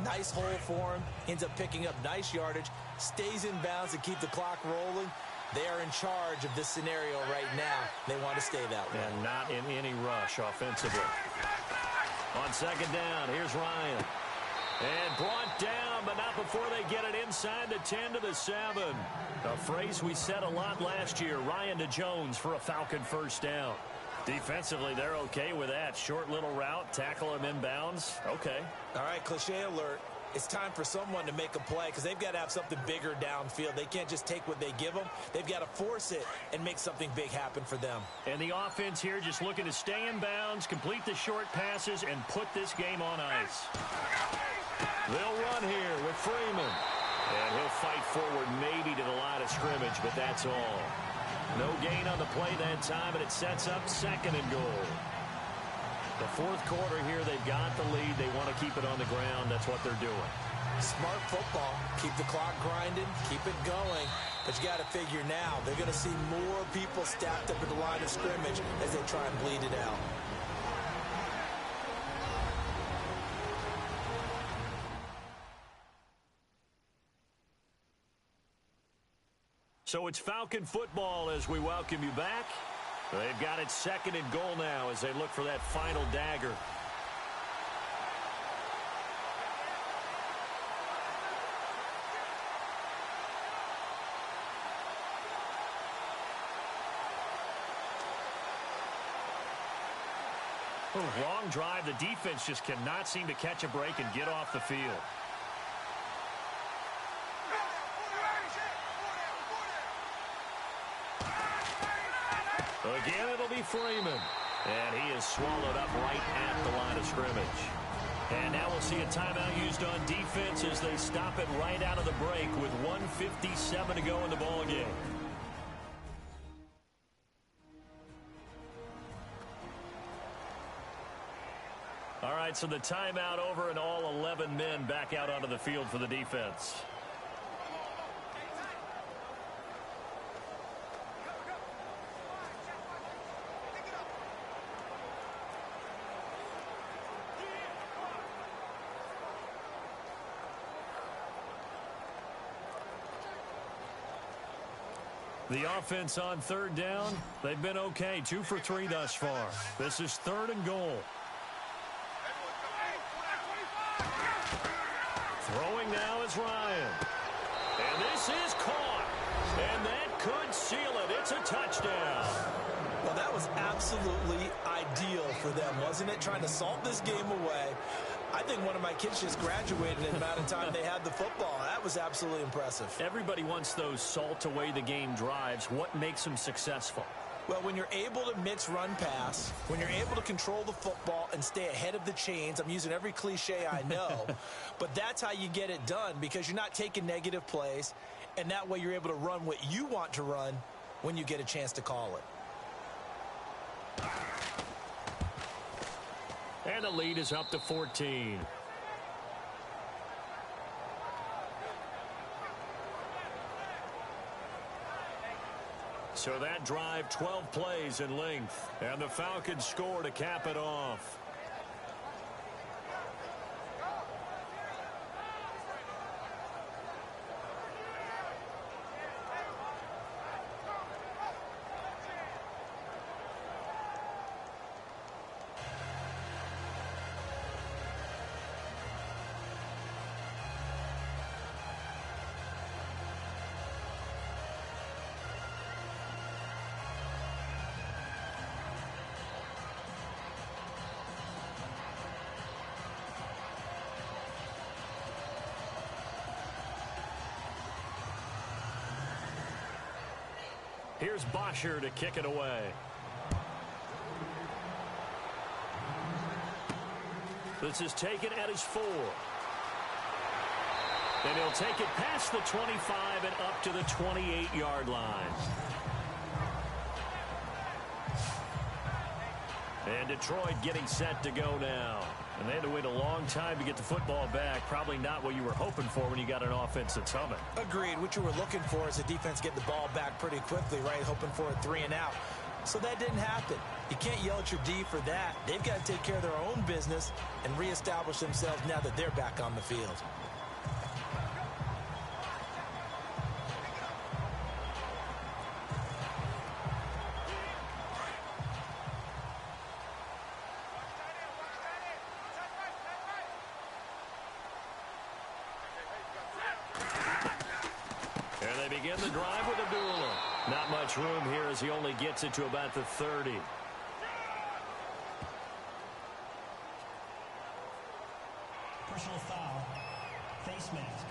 nice hole for him, ends up picking up nice yardage, stays in bounds to keep the clock rolling. They are in charge of this scenario right now. They want to stay that way. And not in any rush offensively. On 2nd down, here's Ryan. And brought down, but not before they get it inside the 10 to the 7. A phrase we said a lot last year, Ryan to Jones for a Falcon 1st down. Defensively, they're okay with that. Short little route, tackle him inbounds. Okay. All right, cliche alert. It's time for someone to make a play because they've got to have something bigger downfield. They can't just take what they give them. They've got to force it and make something big happen for them. And the offense here just looking to stay in bounds, complete the short passes, and put this game on ice. They'll run here with Freeman. And he'll fight forward maybe to the line of scrimmage, but that's all. No gain on the play that time, and it sets up 2nd and goal. The 4th quarter here, they've got the lead. They want to keep it on the ground. That's what they're doing. Smart football. Keep the clock grinding. Keep it going. But you got to figure now, they're going to see more people stacked up at the line of scrimmage as they try and bleed it out. So it's Falcon football as we welcome you back. They've got it 2nd and goal now as they look for that final dagger. Long drive. The defense just cannot seem to catch a break and get off the field. Again, it'll be Freeman. And he is swallowed up right at the line of scrimmage. And now we'll see a timeout used on defense as they stop it right out of the break with 1:57 to go in the ballgame. All right, so the timeout over and all 11 men back out onto the field for the defense. The offense on 3rd down, they've been okay. 2 for 3 thus far. This is 3rd and goal. Throwing now is Ryan. And this is caught. And that could seal it. It's a touchdown. Well, that was absolutely ideal for them, wasn't it? Trying to salt this game away. I think one of my kids just graduated in the amount of time they had the football. That was absolutely impressive. Everybody wants those salt away the game drives. What makes them successful? Well, when you're able to mix run pass, when you're able to control the football and stay ahead of the chains, I'm using every cliche I know, but that's how you get it done because you're not taking negative plays, and that way you're able to run what you want to run when you get a chance to call it. And the lead is up to 14. So that drive, 12 plays in length. And the Falcons score to cap it off. Here's Bosher to kick it away. This is taken at his 4. And he'll take it past the 25 and up to the 28-yard line. And Detroit getting set to go now. And they had to wait a long time to get the football back. Probably not what you were hoping for when you got an offense that's humming. Agreed. What you were looking for is a defense get the ball back pretty quickly, right? Hoping for a 3 and out. So that didn't happen. You can't yell at your D for that. They've got to take care of their own business and reestablish themselves now that they're back on the field. Begin the drive with Abdullah. Not much room here as he only gets it to about the 30. Personal foul. Face mask.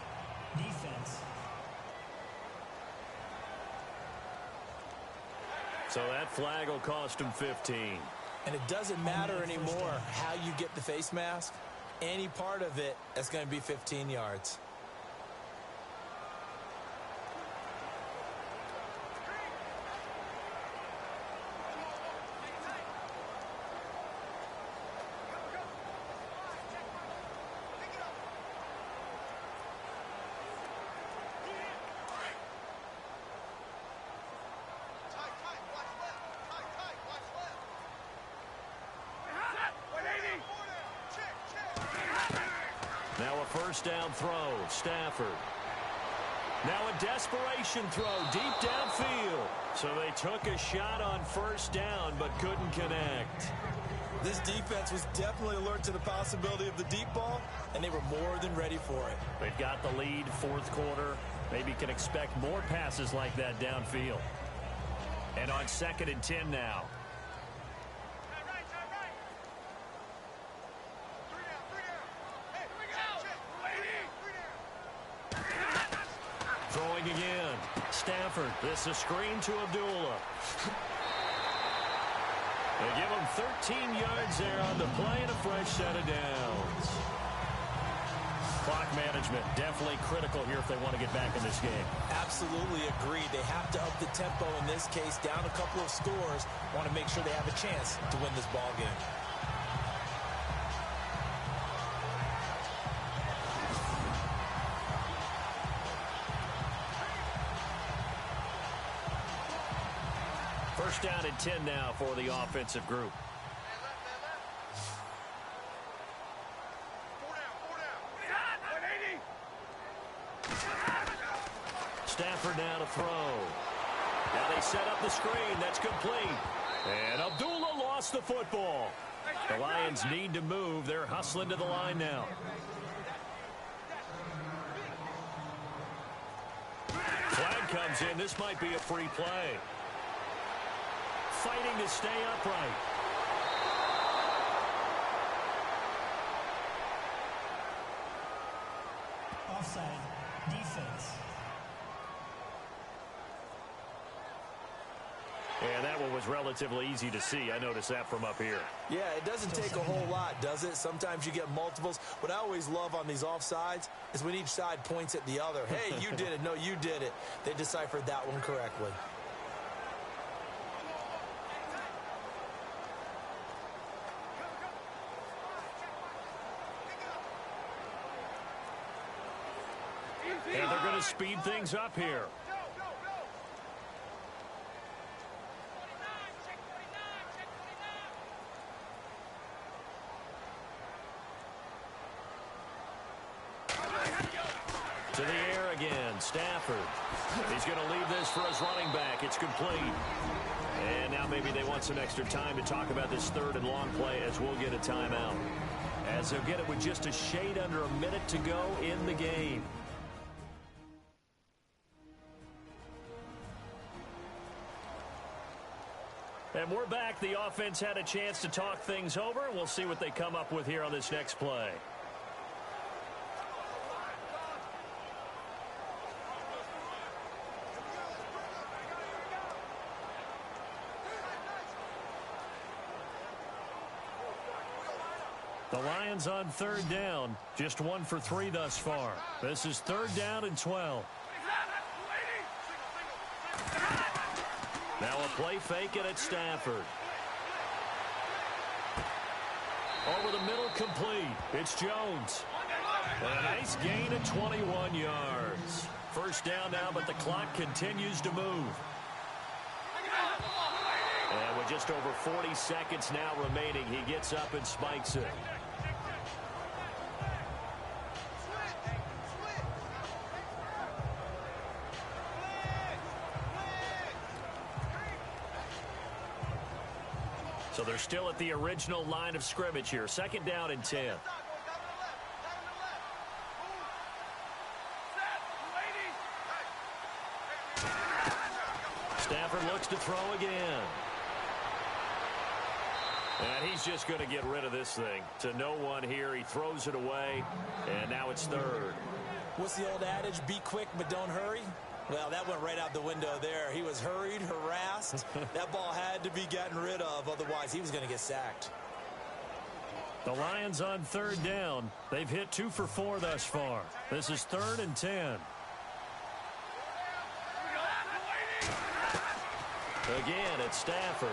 Defense. So that flag will cost him 15. And it doesn't matter anymore how you get the face mask. Any part of it is going to be 15 yards. Now a first down throw, Stafford. Now a desperation throw deep downfield. So they took a shot on first down but couldn't connect. This defense was definitely alert to the possibility of the deep ball, and they were more than ready for it. They've got the lead, fourth quarter. Maybe can expect more passes like that downfield. And on 2nd and 10 now. Throwing again. Stafford. This is a screen to Abdullah. They give him 13 yards there on the play and a fresh set of downs. Clock management definitely critical here if they want to get back in this game. Absolutely agreed. They have to up the tempo in this case, down a couple of scores. Want to make sure they have a chance to win this ball game. First down and 10 now for the offensive group. Stafford now to throw. Now they set up the screen. That's complete. And Abdullah lost the football. The Lions need to move. They're hustling to the line now. Flag comes in. This might be a free play. Fighting to stay upright. Offside. Defense. And that one was relatively easy to see. I noticed that from up here. Yeah, it doesn't take a whole lot, does it? Sometimes you get multiples. What I always love on these offsides is when each side points at the other. Hey, you did it. No, you did it. They deciphered that one correctly. And they're going to speed things up here. To the air again, Stafford. He's going to leave this for his running back. It's complete. And now maybe they want some extra time to talk about this third and long play as we'll get a timeout. As they'll get it with just a shade under a minute to go in the game. And we're back. The offense had a chance to talk things over, and we'll see what they come up with here on this next play. The Lions on third down, just 1 for 3 thus far. This is 3rd down and 12. Now a play fake and it's Stafford. Over the middle, complete. It's Jones. And a nice gain of 21 yards. First down now, but the clock continues to move. And with just over 40 seconds now remaining, he gets up and spikes it. So they're still at the original line of scrimmage here. 2nd down and 10. Stafford looks to throw again. And he's just going to get rid of this thing. To no one here. He throws it away. And now it's 3rd. What's the old adage? Be quick, but don't hurry. Well, that went right out the window there. He was hurried, harassed. That ball had to be gotten rid of. Otherwise, he was going to get sacked. The Lions on 3rd down. They've hit 2 for 4 thus far. This is 3rd and 10. Again, it's Stafford.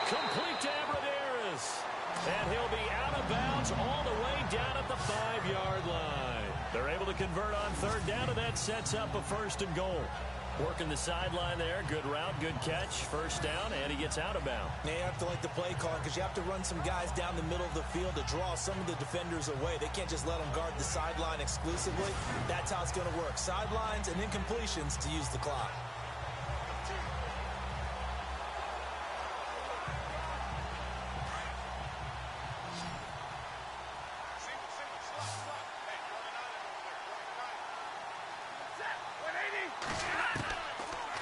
Complete to Abradaris. And he'll be out of bounds all the way down at the 5-yard line. They're able to convert on 3rd down, and that sets up a 1st and goal. Working the sideline there. Good route, good catch. 1st down, and he gets out of bounds. Now you have to like the play call because you have to run some guys down the middle of the field to draw some of the defenders away. They can't just let them guard the sideline exclusively. That's how it's going to work. Sidelines and incompletions to use the clock.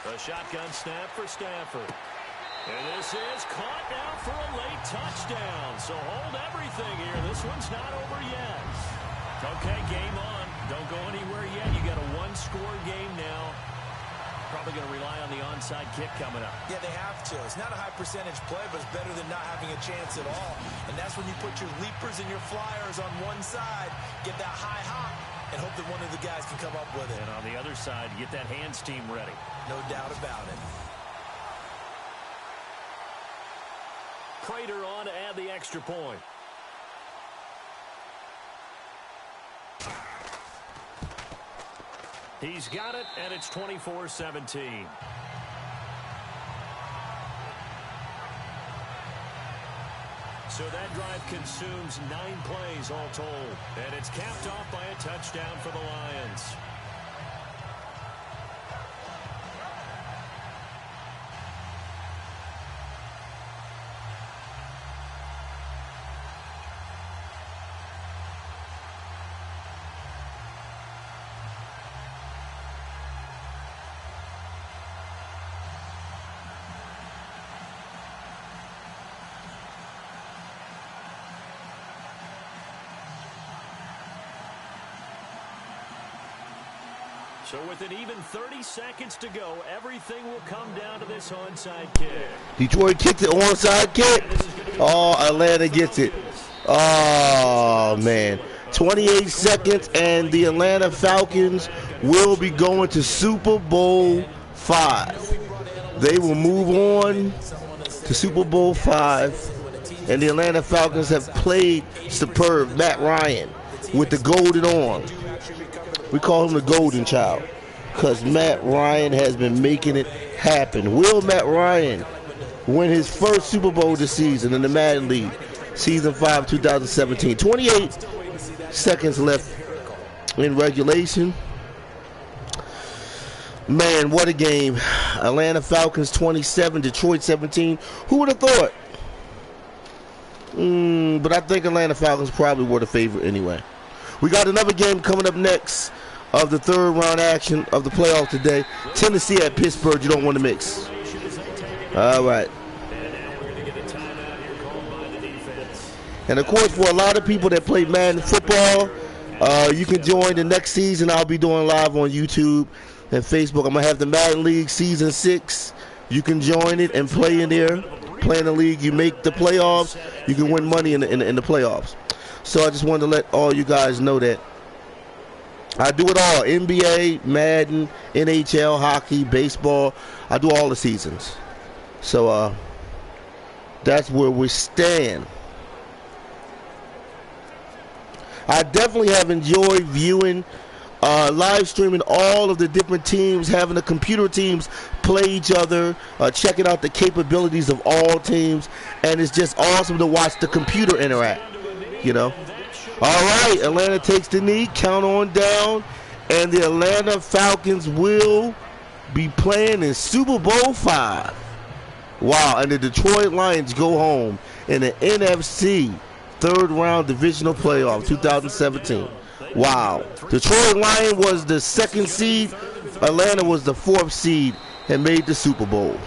A shotgun snap for Stafford. And this is caught now for a late touchdown. So hold everything here. This one's not over yet. Okay, game on. Don't go anywhere yet. You got a 1-score game now. Probably going to rely on the onside kick coming up. Yeah, they have to. It's not a high percentage play, but it's better than not having a chance at all. And that's when you put your leapers and your flyers on one side, get that high hop, and hope that one of the guys can come up with it. And on the other side, get that hands team ready. No doubt about it. Prater on to add the extra point. He's got it, and it's 24-17. So that drive consumes 9 plays all told. And it's capped off by a touchdown for the Lions. So with an even 30 seconds to go, everything will come down to this onside kick. Detroit kicked the onside kick. Oh, Atlanta gets it. Oh, man. 28 seconds, and the Atlanta Falcons will be going to Super Bowl V. They will move on to Super Bowl V, and the Atlanta Falcons have played superb. Matt Ryan with the golden arm. We call him the golden child because Matt Ryan has been making it happen. Will Matt Ryan win his first Super Bowl this season in the Madden League, Season 5, 2017? 28 seconds left in regulation. Man, what a game. Atlanta Falcons 27, Detroit 17. Who would have thought? But I think Atlanta Falcons probably were the favorite anyway. We got another game coming up next of the 3rd round action of the playoff today. Tennessee at Pittsburgh. You don't want to mix. All right. And, of course, for a lot of people that play Madden football, you can join the next season. I'll be doing live on YouTube and Facebook. I'm going to have the Madden League Season 6. You can join it and play in there. play in the league, you make the playoffs, you can win money in the playoffs. So I just wanted to let all you guys know that I do it all. NBA, Madden, NHL, hockey, baseball. I do all the seasons. So that's where we stand. I definitely have enjoyed viewing, live streaming all of the different teams, having the computer teams play each other, checking out the capabilities of all teams, and it's just awesome to watch the computer interact, you know. All right, Atlanta takes the knee, count on down, and the Atlanta Falcons will be playing in Super Bowl 5. Wow, and the Detroit Lions go home in the NFC third-round divisional playoff 2017. Wow. Detroit Lions was the 2nd seed. Atlanta was the 4th seed and made the Super Bowl.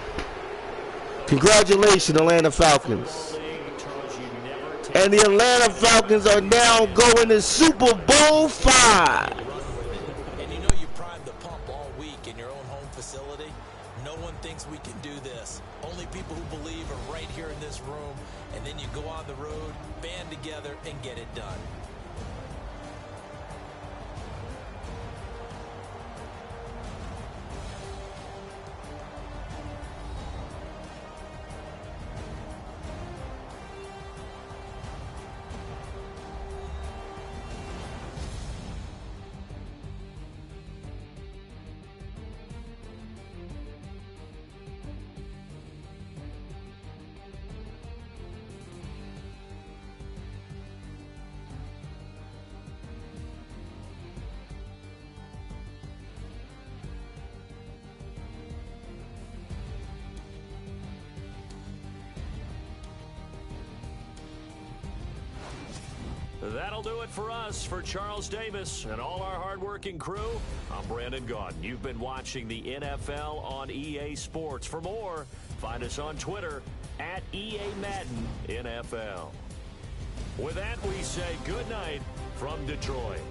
Congratulations, Atlanta Falcons. And the Atlanta Falcons are now going to Super Bowl 5. And you know you primed the pump all week in your own home facility. No one thinks we can do this. Only people who believe are right here in this room. And then you go on the road, band together, and get it done. That'll do it for us. For Charles Davis and all our hardworking crew, I'm Brandon Gaudin. You've been watching the NFL on EA Sports. For more, find us on Twitter at EA Madden NFL. With that, we say good night from Detroit.